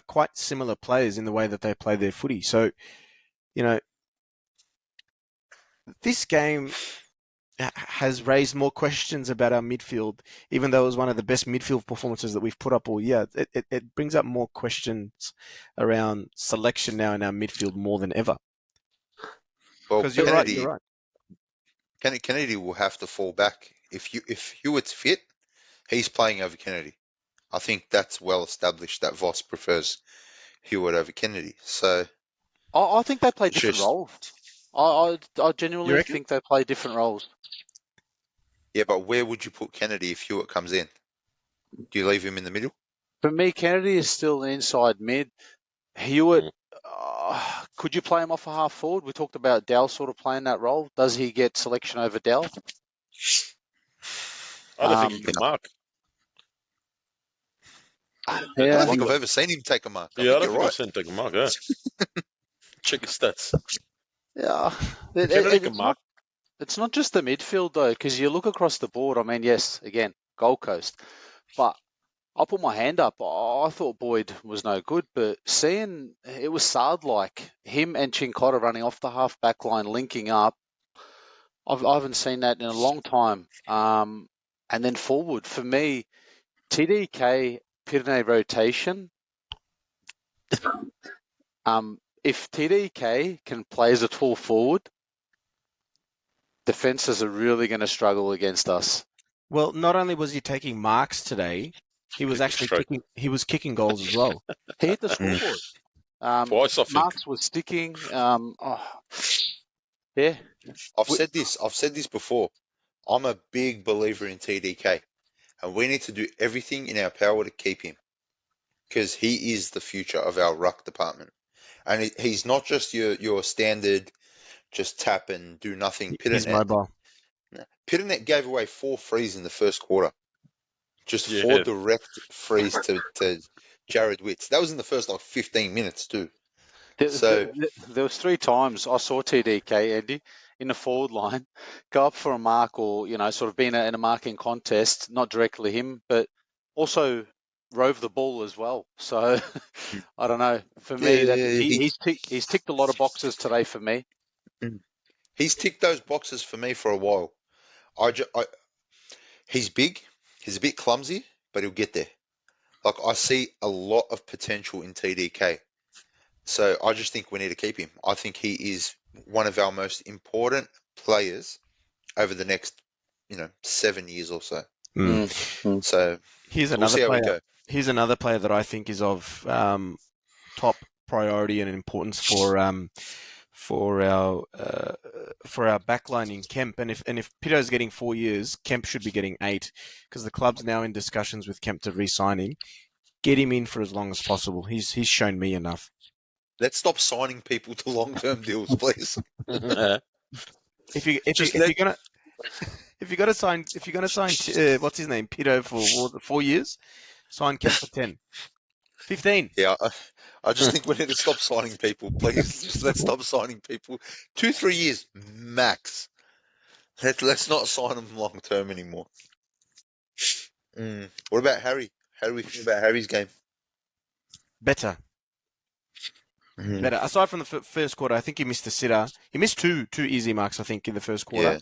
Speaker 1: quite similar players in the way that they play their footy. So, this game has raised more questions about our midfield, even though it was one of the best midfield performances that we've put up all year. It brings up more questions around selection now in our midfield more than ever.
Speaker 2: Well,
Speaker 1: Because you're right.
Speaker 2: Kennedy will have to fall back. If Hewitt's fit, he's playing over Kennedy. I think that's well established that Voss prefers Hewitt over Kennedy. So
Speaker 4: I think they play different
Speaker 2: Just-
Speaker 4: roles. I
Speaker 1: You
Speaker 4: genuinely
Speaker 1: reckon?
Speaker 4: think they play different roles.
Speaker 2: yeah, but where would you put Kennedy if Hewitt comes in? Do you leave him in the middle?
Speaker 4: For me, Kennedy is still inside mid. Hewitt, could you play him off a half forward? We talked about Dell sort of playing that role. Does he get selection over Dell?
Speaker 5: I don't think he can mark.
Speaker 2: I
Speaker 4: Yeah,
Speaker 2: don't think I've ever seen him take a mark.
Speaker 5: I
Speaker 2: think
Speaker 5: don't
Speaker 2: you're
Speaker 5: think
Speaker 2: right.
Speaker 5: I've seen him take a mark, yeah. Check his stats.
Speaker 4: yeah.
Speaker 5: Kennedy can mark.
Speaker 4: It's not just the midfield though, because you look across the board. I mean, yes, again, Gold Coast, but I'll put my hand up. I thought Boyd was no good, but seeing it was Sard like him and Chincotta running off the half back line, linking up. I haven't seen that in a long time. And then forward for me, TDK Pirine rotation. If TDK can play as a tall forward, defenses are really going to struggle against us.
Speaker 1: Well, not only was he taking marks today, he was actually kicking goals as well.
Speaker 4: He hit the scoreboard.
Speaker 5: Twice, I think.
Speaker 4: Marks was sticking. Yeah.
Speaker 2: I've said this before. I'm a big believer in TDK, and we need to do everything in our power to keep him, because he is the future of our ruck department. And he's not just your standard, just tap and do nothing.
Speaker 1: He's mobile.
Speaker 2: Pitternet gave away 4 frees in the first quarter. Just
Speaker 5: Yeah.
Speaker 2: 4 direct frees to Jared Witts. That was in the first 15 minutes too.
Speaker 4: There was 3 times I saw TDK, Andy, in the forward line, go up for a mark or, sort of be in a marking contest, not directly him, but also rove the ball as well. So, I don't know. For me, he's ticked a lot of boxes today for me.
Speaker 2: He's ticked those boxes for me for a while. He's big. He's a bit clumsy, but he'll get there. I see a lot of potential in TDK. So I just think we need to keep him. I think he is one of our most important players over the next, 7 years or so. So
Speaker 1: Here's
Speaker 2: we'll
Speaker 1: another
Speaker 2: see how we
Speaker 1: player.
Speaker 2: go.
Speaker 1: Here's another player that I think is of top priority and importance for our backline in Kemp. And if Pito's getting 4 years, Kemp should be getting 8, because the club's now in discussions with Kemp to re-sign him. Get him in for as long as possible. He's shown me enough.
Speaker 2: Let's stop signing people to long-term deals, please.
Speaker 1: If you're gonna sign what's his name, Pito, for 4 years, sign Kemp for 10, 15.
Speaker 2: Yeah, I just think we need to stop signing people, please. Just let's stop signing people. 2-3 years max. Let's not sign them long-term anymore. What about Harry? How do we feel about Harry's game?
Speaker 1: Better. Better. Aside from the first quarter, I think he missed a sitter. He missed two easy marks, I think, in the first quarter.
Speaker 2: Yeah.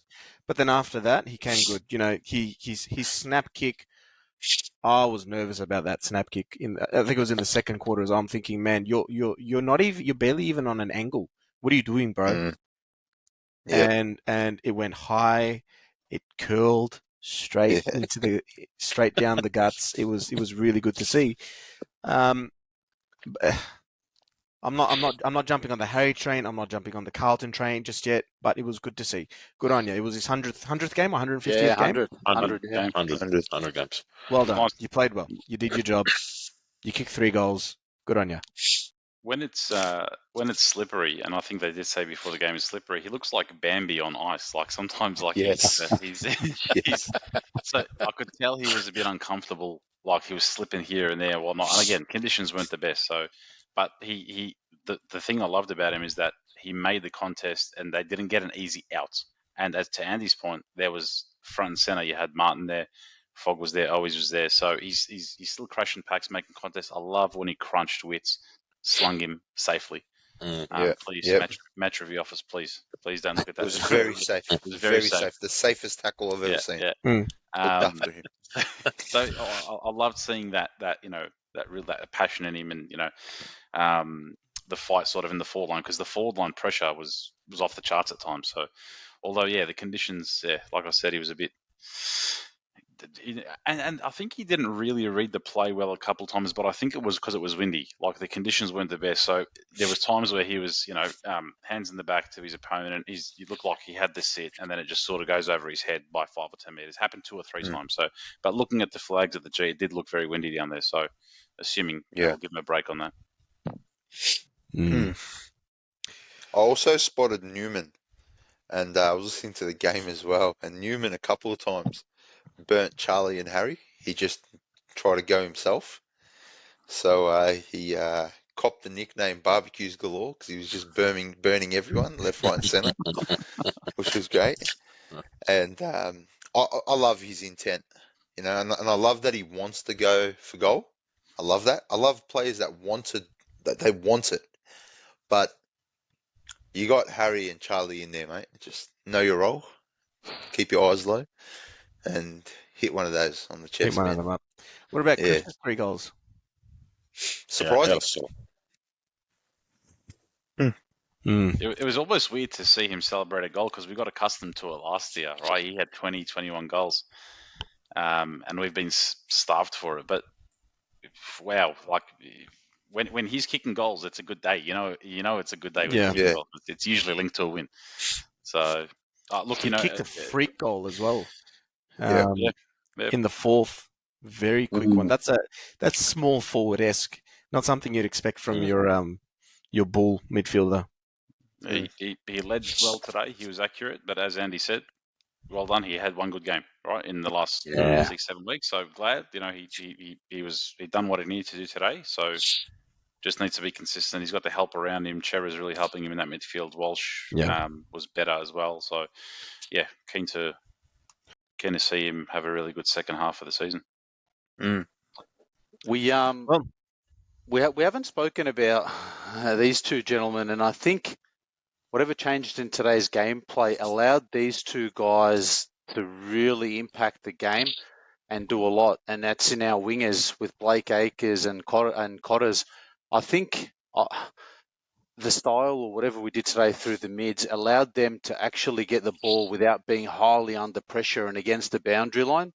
Speaker 1: But then after that, he came good. His snap kick. I was nervous about that snap kick. I think it was in the second quarter. As I'm thinking, man, you're barely even on an angle. What are you doing, bro?
Speaker 2: Yeah.
Speaker 1: And it went high. It curled straight straight down the guts. It was really good to see. I'm not jumping on the Harry train. I'm not jumping on the Carlton train just yet. But it was good to see. Good on you. It was his 100th game, 150th game.
Speaker 5: 100 games.
Speaker 1: Well done. You played well. You did your job. You kicked 3 goals. Good on you.
Speaker 3: When it's slippery, and I think they did say before the game is slippery, he looks like Bambi on ice. Like sometimes, he's so I could tell he was a bit uncomfortable. Like he was slipping here and there, whatnot. And again, conditions weren't the best. So, but the thing I loved about him is that he made the contest, and they didn't get an easy out. And as to Andy's point, there was front and center. You had Martin there. Fogg was there, always was there. So he's still crushing packs, making contests. I love when he crunched Wits, slung him safely. Please, match review office, please don't look at that.
Speaker 2: It was very safe. It was very safe. The safest tackle I've ever seen.
Speaker 3: Yeah.
Speaker 2: Looked after him.
Speaker 3: So I loved seeing that passion in him, and the fight sort of in the forward line, because the forward line pressure was off the charts at times. So although the conditions, like I said, he was a bit. And I think he didn't really read the play well a couple of times, but I think it was because it was windy. Like the conditions weren't the best, so there was times where he was, hands in the back to his opponent, and he looked like he had the sit, and then it just sort of goes over his head by 5 or 10 meters. Happened 2 or 3 times. So, but looking at the flags at the G, it did look very windy down there. So, assuming we'll give him a break on that.
Speaker 2: I also spotted Newman, and I was listening to the game as well. And Newman a couple of times burnt Charlie and Harry. He just tried to go himself. So he copped the nickname Barbecues Galore because he was just burning everyone left, right, and centre, which was great. And I love his intent, and I love that he wants to go for goal. I love that. I love players that want it. But you got Harry and Charlie in there, mate. Just know your role, keep your eyes low, and hit one of those on the chest.
Speaker 1: Hit one of them up. What about Chris for 3 goals?
Speaker 2: Surprising.
Speaker 3: It was almost weird to see him celebrate a goal because we got accustomed to it last year, right? He had 20, 21 goals, and we've been starved for it. But wow, like when he's kicking goals, it's a good day. You know, it's a good day. Goals. It's usually linked to a win. So look,
Speaker 1: he kicked a freak goal as well.
Speaker 3: In
Speaker 1: the 4th, very quick one. That's small forward-esque, not something you'd expect from your bull midfielder.
Speaker 3: He led well today. He was accurate, but as Andy said, well done. He had one good game, right, in the last
Speaker 4: Yeah.
Speaker 3: 6-7 weeks. So glad, he'd done what he needed to do today. So just needs to be consistent. He's got the help around him. Cherra's really helping him in that midfield. Walsh was better as well. So yeah, keen to see him have a really good second half of the season.
Speaker 4: We
Speaker 1: Well,
Speaker 4: we haven't spoken about these two gentlemen, and I think whatever changed in today's gameplay allowed these two guys to really impact the game and do a lot, and that's in our wingers with Blake Acres and Cotters. I think the style or whatever we did today through the mids allowed them to actually get the ball without being highly under pressure and against the boundary line.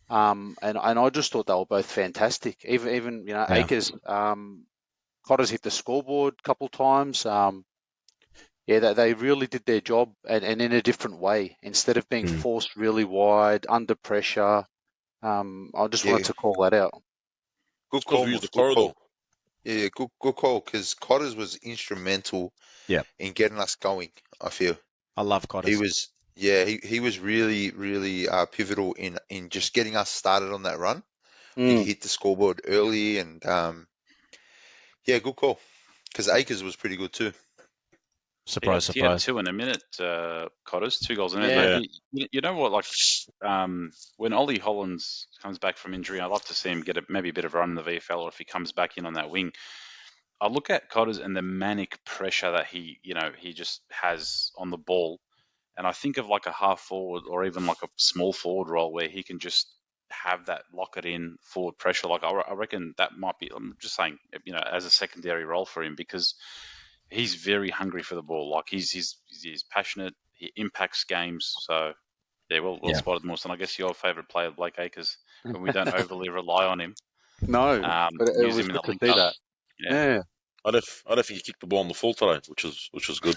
Speaker 4: And I just thought they were both fantastic. Even Acres, Cotters hit the scoreboard a couple times. They really did their job and in a different way instead of being forced really wide under pressure. I just wanted to call that out.
Speaker 2: Good
Speaker 5: Because
Speaker 2: call.
Speaker 5: we use the
Speaker 2: Good
Speaker 5: corridor.
Speaker 2: call. Yeah, good call. Because Cotters was instrumental in getting us going. I feel
Speaker 1: I love Cotters.
Speaker 2: he was really, really pivotal in just getting us started on that run. He hit the scoreboard early, and good call. Because Acres was pretty good too.
Speaker 1: Surprise.
Speaker 3: He had 2 in a minute, Cotters, 2 goals in a minute. You know what? Like when Ollie Hollands comes back from injury, I'd love to see him get maybe a bit of a run in the VFL, or if he comes back in on that wing. I look at Cotters and the manic pressure that he just has on the ball, and I think of like a half forward or even like a small forward role where he can just have that lock it in forward pressure. Like I reckon that might be. I'm just saying, as a secondary role for him, because he's very hungry for the ball. Like he's passionate. He impacts games. So yeah, well spotted, Mawson. I guess your favourite player, Blake Acres, when we don't overly rely on him.
Speaker 4: No, but it
Speaker 3: use
Speaker 4: was
Speaker 3: him in
Speaker 4: good
Speaker 3: the
Speaker 4: to
Speaker 3: link
Speaker 4: see
Speaker 3: up.
Speaker 4: that. Yeah.
Speaker 5: I don't think he kicked the ball on the full today, which was good.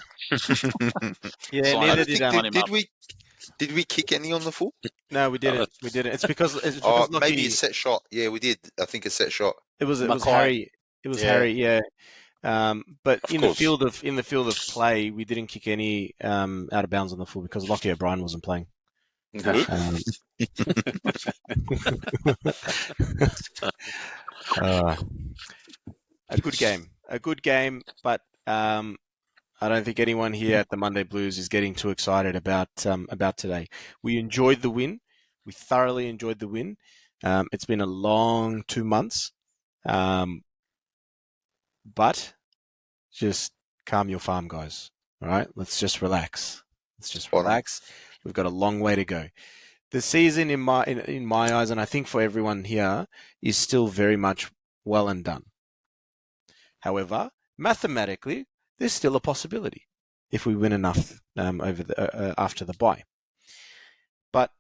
Speaker 1: Yeah,
Speaker 3: Sign
Speaker 1: neither
Speaker 3: up.
Speaker 1: did
Speaker 3: Sign him up.
Speaker 2: Did we kick any on the full?
Speaker 1: No, we didn't. We didn't. It's because
Speaker 2: Maybe a set shot. Yeah, we did. I think a set shot.
Speaker 1: It was
Speaker 4: Mackay.
Speaker 1: Harry. It was Harry. Yeah. But
Speaker 5: Of
Speaker 1: in
Speaker 5: course.
Speaker 1: the field of play, we didn't kick any out of bounds on the full because Lockie O'Brien wasn't playing.
Speaker 5: Who?
Speaker 1: A good game, but I don't think anyone here at the Monday Blues is getting too excited about today. We enjoyed the win. We thoroughly enjoyed the win. It's been a long 2 months, but just calm your farm, guys. All right, let's just relax. We've got a long way to go. The season, in my eyes, and I think for everyone here, is still very much well and done. However, mathematically, there's still a possibility if we win enough after the bye. But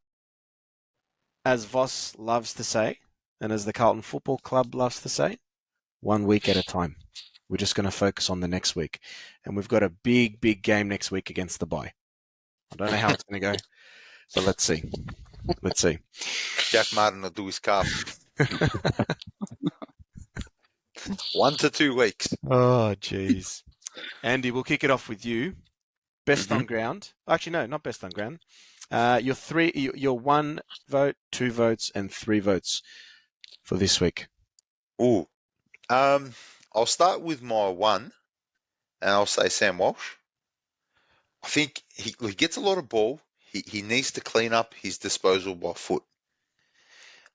Speaker 1: as Voss loves to say, and as the Carlton Football Club loves to say, 1 week at a time. We're just going to focus on the next week. And we've got a big, big game next week against the bye. I don't know how it's going to go, but let's see.
Speaker 2: Jack Martin will do his calf. 1 to 2 weeks.
Speaker 1: Oh, jeez. Andy, we'll kick it off with you. Best on ground. Actually, no, not best on ground. Your 1 vote, 2 votes, and 3 votes for this week.
Speaker 2: Ooh. I'll start with my 1, and I'll say Sam Walsh. I think he gets a lot of ball. He needs to clean up his disposal by foot.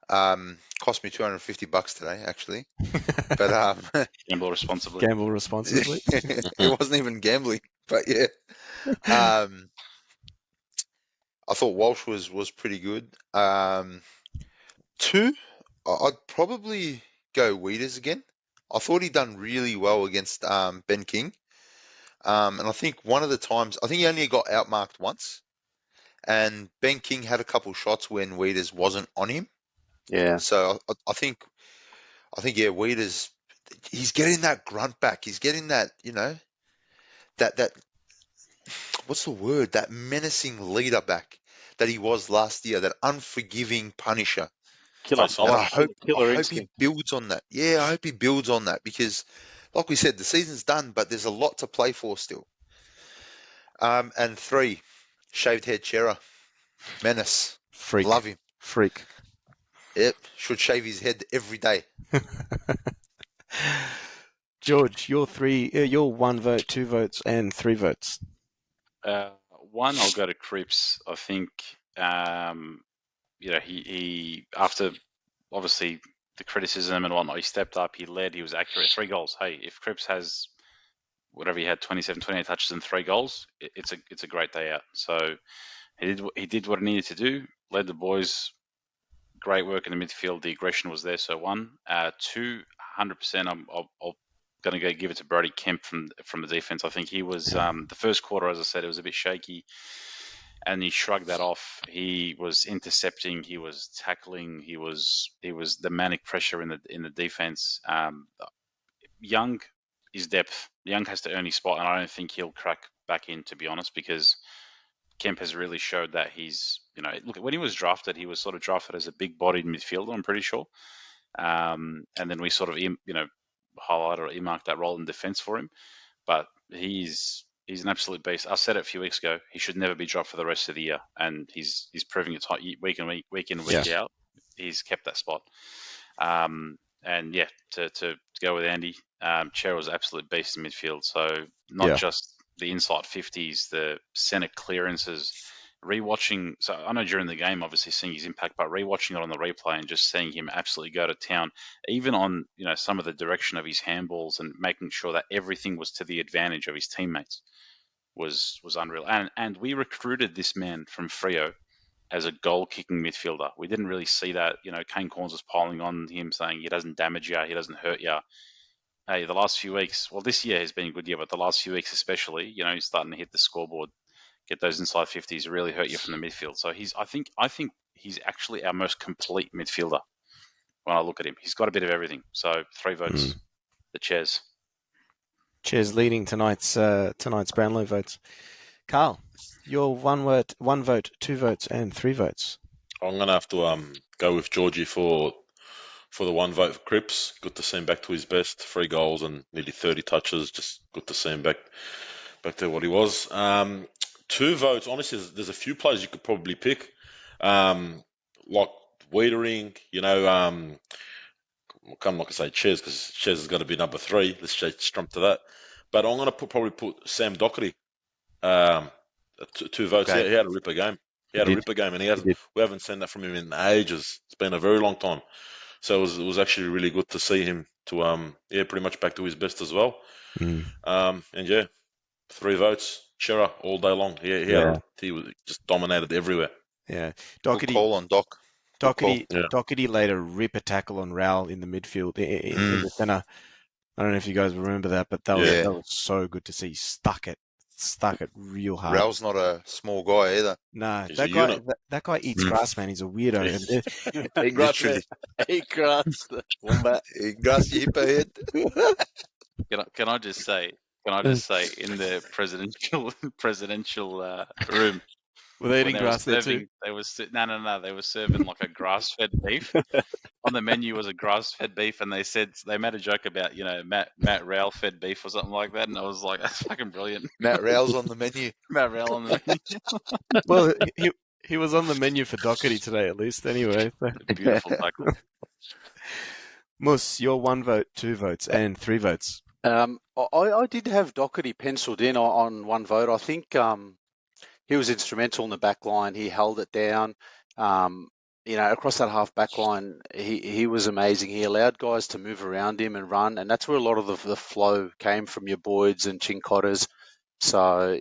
Speaker 2: Cost me $250 today, actually. But
Speaker 3: Gamble responsibly.
Speaker 2: It wasn't even gambling, but yeah. I thought Walsh was pretty good. 2, I'd probably go Weeders again. I thought he'd done really well against Ben King. And I think one of the times, I think he only got outmarked once. And Ben King had a couple shots when Weeders wasn't on him.
Speaker 4: Yeah.
Speaker 2: So I think Weeders, he's getting that grunt back. He's getting that, that what's the word? That menacing leader back that he was last year, that unforgiving punisher.
Speaker 4: Killer.
Speaker 2: And I hope he
Speaker 4: instinct.
Speaker 2: builds on that. Yeah, I hope he builds on that because, like we said, the season's done, but there's a lot to play for still. And 3, shaved head Chera. Menace.
Speaker 1: Freak.
Speaker 2: Love him.
Speaker 1: Freak.
Speaker 2: Yep. Should shave his head every day.
Speaker 1: George, you're 1 vote, 2 votes, and 3 votes.
Speaker 3: One, I'll go to Cripps. I think, he after obviously the criticism and whatnot, he stepped up, he led, he was accurate. 3 goals. Hey, if Cripps has whatever he had, 27, 28 touches and 3 goals, it's a great day out. So he did what he needed to do, led the boys. Great work in the midfield. The aggression was there. So 1, 2, 100%. I'm going to go give it to Brody Kemp from the defense. I think he was the first quarter, as I said, it was a bit shaky, and he shrugged that off. He was intercepting, he was tackling, he was the manic pressure in the defense. Young is depth. Young has to earn his spot, and I don't think he'll crack back in, to be honest, because Kemp has really showed that he's, look, when he was drafted, he was sort of drafted as a big-bodied midfielder, I'm pretty sure. And then we sort of, highlighted or earmarked that role in defense for him. But he's an absolute beast. I said it a few weeks ago. He should never be dropped for the rest of the year, and he's proving it week in, week out. He's kept that spot. And yeah, to go with Andy, Cher was an absolute beast in midfield. So not just the inside 50s, the centre clearances, rewatching. So I know during the game, obviously seeing his impact, but rewatching it on the replay and just seeing him absolutely go to town, even on some of the direction of his handballs and making sure that everything was to the advantage of his teammates was unreal. And we recruited this man from Freo as a goal-kicking midfielder. We didn't really see that. Kane Corns was piling on him saying he doesn't damage you, he doesn't hurt you. Hey, the last few weeks, well, this year has been a good year, but the last few weeks especially, he's starting to hit the scoreboard, get those inside 50s, really hurt you from the midfield. So I think he's actually our most complete midfielder when I look at him. He's got a bit of everything. So 3 votes, the Chairs.
Speaker 1: Chairs leading tonight's Brownlow votes. Carl, you're 1 vote, 2 votes, and 3 votes.
Speaker 5: I'm going to have to go with Georgie for the 1 vote for Cripps. Good to see him back to his best. 3 goals and nearly 30 touches. Just good to see him back to what he was. 2 votes. Honestly, there's a few players you could probably pick, like Wiedering. I'm not going to say Ches because Ches has got to be number 3. Let's jump to that. But I'm going to probably put Sam Doherty. 2 votes.
Speaker 2: Okay.
Speaker 5: He had a ripper game. He had a ripper game, and we haven't seen that from him in ages. It's been a very long time. So it was actually really good to see him to pretty much back to his best as well. And 3 votes. Chera all day long. He was just dominated everywhere.
Speaker 1: Yeah,
Speaker 2: Good call on Doc.
Speaker 1: Doherty laid a ripper tackle on Raul in the midfield in the centre. I don't know if you guys remember that, but that was so good to see. He stuck it real hard.
Speaker 2: Raul's not a small guy either.
Speaker 1: No,
Speaker 5: He's
Speaker 1: that guy eats grass, man. He's a weirdo.
Speaker 4: Hey, grass, man. Hey, grass. Wombat.
Speaker 2: Grass, you hippo head.
Speaker 3: Can I just say in the presidential room,
Speaker 1: were they eating grass there too?
Speaker 3: They were they were serving like a grass-fed beef. On the menu was a grass-fed beef, and they made a joke about Matt Rowell fed beef or something like that, and I was like, that's fucking brilliant.
Speaker 2: Matt Rowell's on the menu.
Speaker 3: Matt Rowell on the menu.
Speaker 1: Well, he was on the menu for Doherty today, at least. Anyway,
Speaker 3: Beautiful tackle.
Speaker 1: Mus, you're 1 vote, 2 votes, and 3 votes.
Speaker 4: I did have Doherty penciled in on 1 vote. I think he was instrumental in the back line. He held it down. Across that half back line, he was amazing. He allowed guys to move around him and run, and that's where a lot of the flow came from, your Boyds and Chinkottas. So,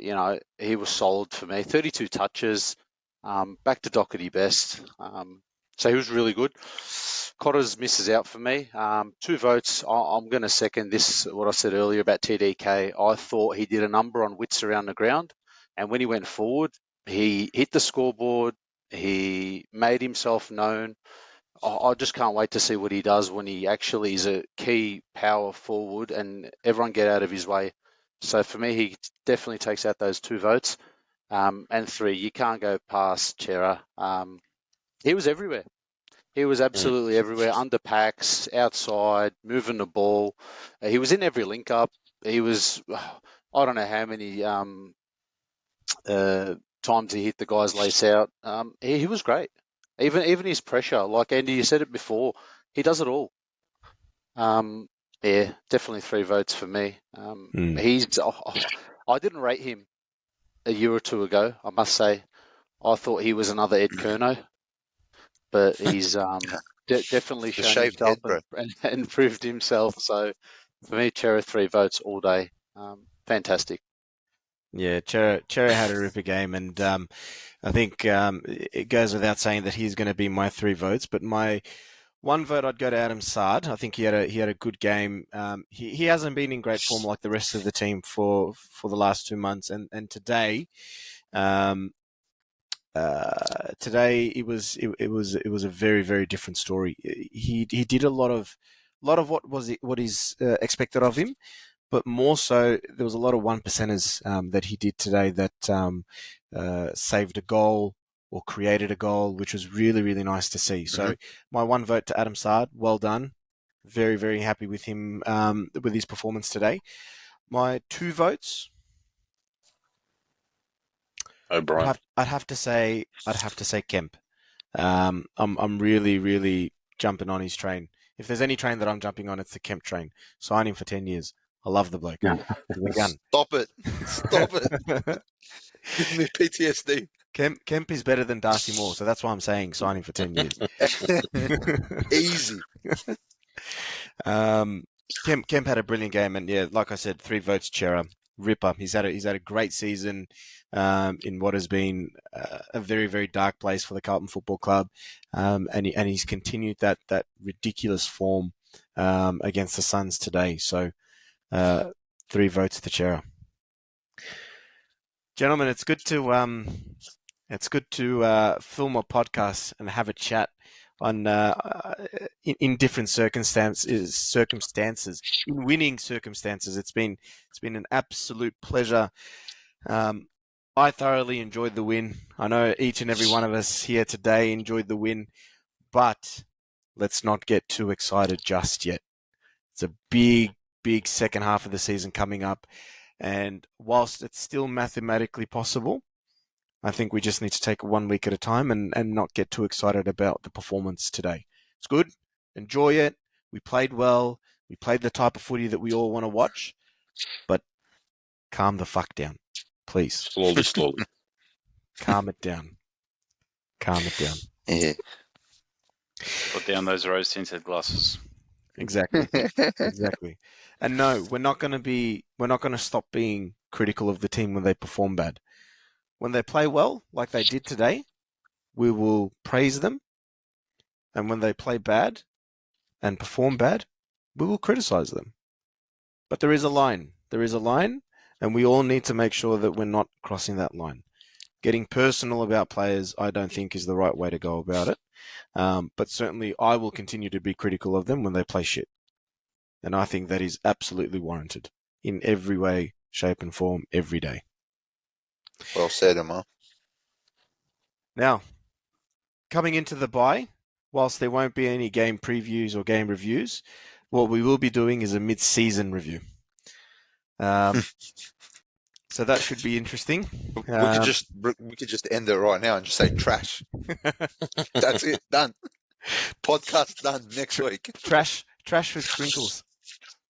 Speaker 4: he was solid for me. 32 touches, back to Doherty best. So he was really good. Cotters misses out for me. 2 votes. I'm going to second what I said earlier about TDK. I thought he did a number on wits around the ground, and when he went forward, he hit the scoreboard. He made himself known. I just can't wait to see what he does when he actually is a key power forward and everyone get out of his way. So for me, he definitely takes out those 2 votes. And 3, you can't go past Chera. He was everywhere. He was absolutely everywhere, under packs, outside, moving the ball. He was in every link-up. He was, I don't know how many times he hit the guy's lace out. He was great. Even his pressure, like Andy, you said it before, he does it all. Yeah, definitely 3 votes for me. I didn't rate him a year or two ago, I must say. I thought he was another Ed Kerno, but he's definitely
Speaker 2: The
Speaker 4: shown
Speaker 2: shaved
Speaker 4: himself
Speaker 2: head, bro.
Speaker 4: and proved himself. So for me, Chera 3 votes all day. Fantastic.
Speaker 1: Yeah, Chera had a ripper game, and I think it goes without saying that he's going to be my 3 votes. But my 1 vote, I'd go to Adam Sard. I think he had a good game. He hasn't been in great form like the rest of the team for the last 2 months, and today, today it was a very, very different story. He did a lot of what is expected of him. But more so, there was a lot of 1%ers that he did today that saved a goal or created a goal, which was really, really nice to see. So my 1 vote to Adam Sard, well done. Very, very happy with him with his performance today. My 2 votes,
Speaker 5: O'Brien.
Speaker 1: I'd have to say Kemp. I'm really, really jumping on his train. If there's any train that I'm jumping on, it's the Kemp train. Sign him for 10 years. I love the bloke. He's a gun.
Speaker 2: Stop it. Stop it. Give me PTSD.
Speaker 1: Kemp is better than Darcy Moore, so that's why I'm saying sign him for 10 years.
Speaker 2: Easy.
Speaker 1: Kemp had a brilliant game, and yeah, like I said, 3 votes. Chera, ripper. He's had a great season in what has been a very, very dark place for the Carlton Football Club, and he's continued that ridiculous form against the Suns today. So 3 votes to Chera. Gentlemen, it's good to film a podcast and have a chat on in different circumstances, in winning circumstances. It's been an absolute pleasure. I thoroughly enjoyed the win. I know each and every one of us here today enjoyed the win, but let's not get too excited just yet. It's a big second half of the season coming up, and whilst it's still mathematically possible, I think we just need to take it 1 week at a time and not get too excited about the performance today. It's good. Enjoy it. We played well. We played the type of footy that we all want to watch, but calm the fuck down, please.
Speaker 5: Slowly.
Speaker 1: Calm it down. Calm it down.
Speaker 2: Yeah.
Speaker 3: Put down those rose-tinted glasses.
Speaker 1: Exactly. Exactly. And no, we're not going to stop being critical of the team when they perform bad. When they play well, like they did today, we will praise them. And when they play bad and perform bad, we will criticize them. But there is a line. There is a line, and we all need to make sure that we're not crossing that line. Getting personal about players, I don't think, is the right way to go about it. But certainly, I will continue to be critical of them when they play shit. And I think that is absolutely warranted in every way, shape, and form, every day.
Speaker 2: Well said, Emma.
Speaker 1: Now, coming into the bye, whilst there won't be any game previews or game reviews, what we will be doing is a mid-season review. So that should be interesting.
Speaker 2: We could just end it right now and just say trash. That's it. Done. Podcast done next week.
Speaker 1: Trash with sprinkles.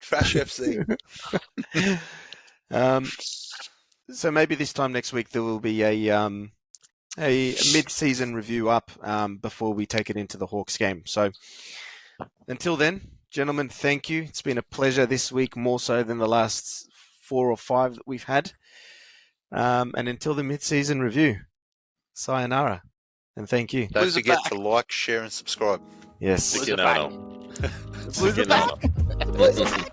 Speaker 2: Trash FC.
Speaker 1: So maybe this time next week there will be a mid-season review up before we take it into the Hawks game. So until then, gentlemen, thank you. It's been a pleasure this week, more so than the last 4 or 5 that we've had. And until the mid-season review, sayonara, and thank you.
Speaker 2: Don't forget to like, share, and subscribe.
Speaker 1: Yes.
Speaker 5: Blues are back.
Speaker 1: Blues are back. Blues are back.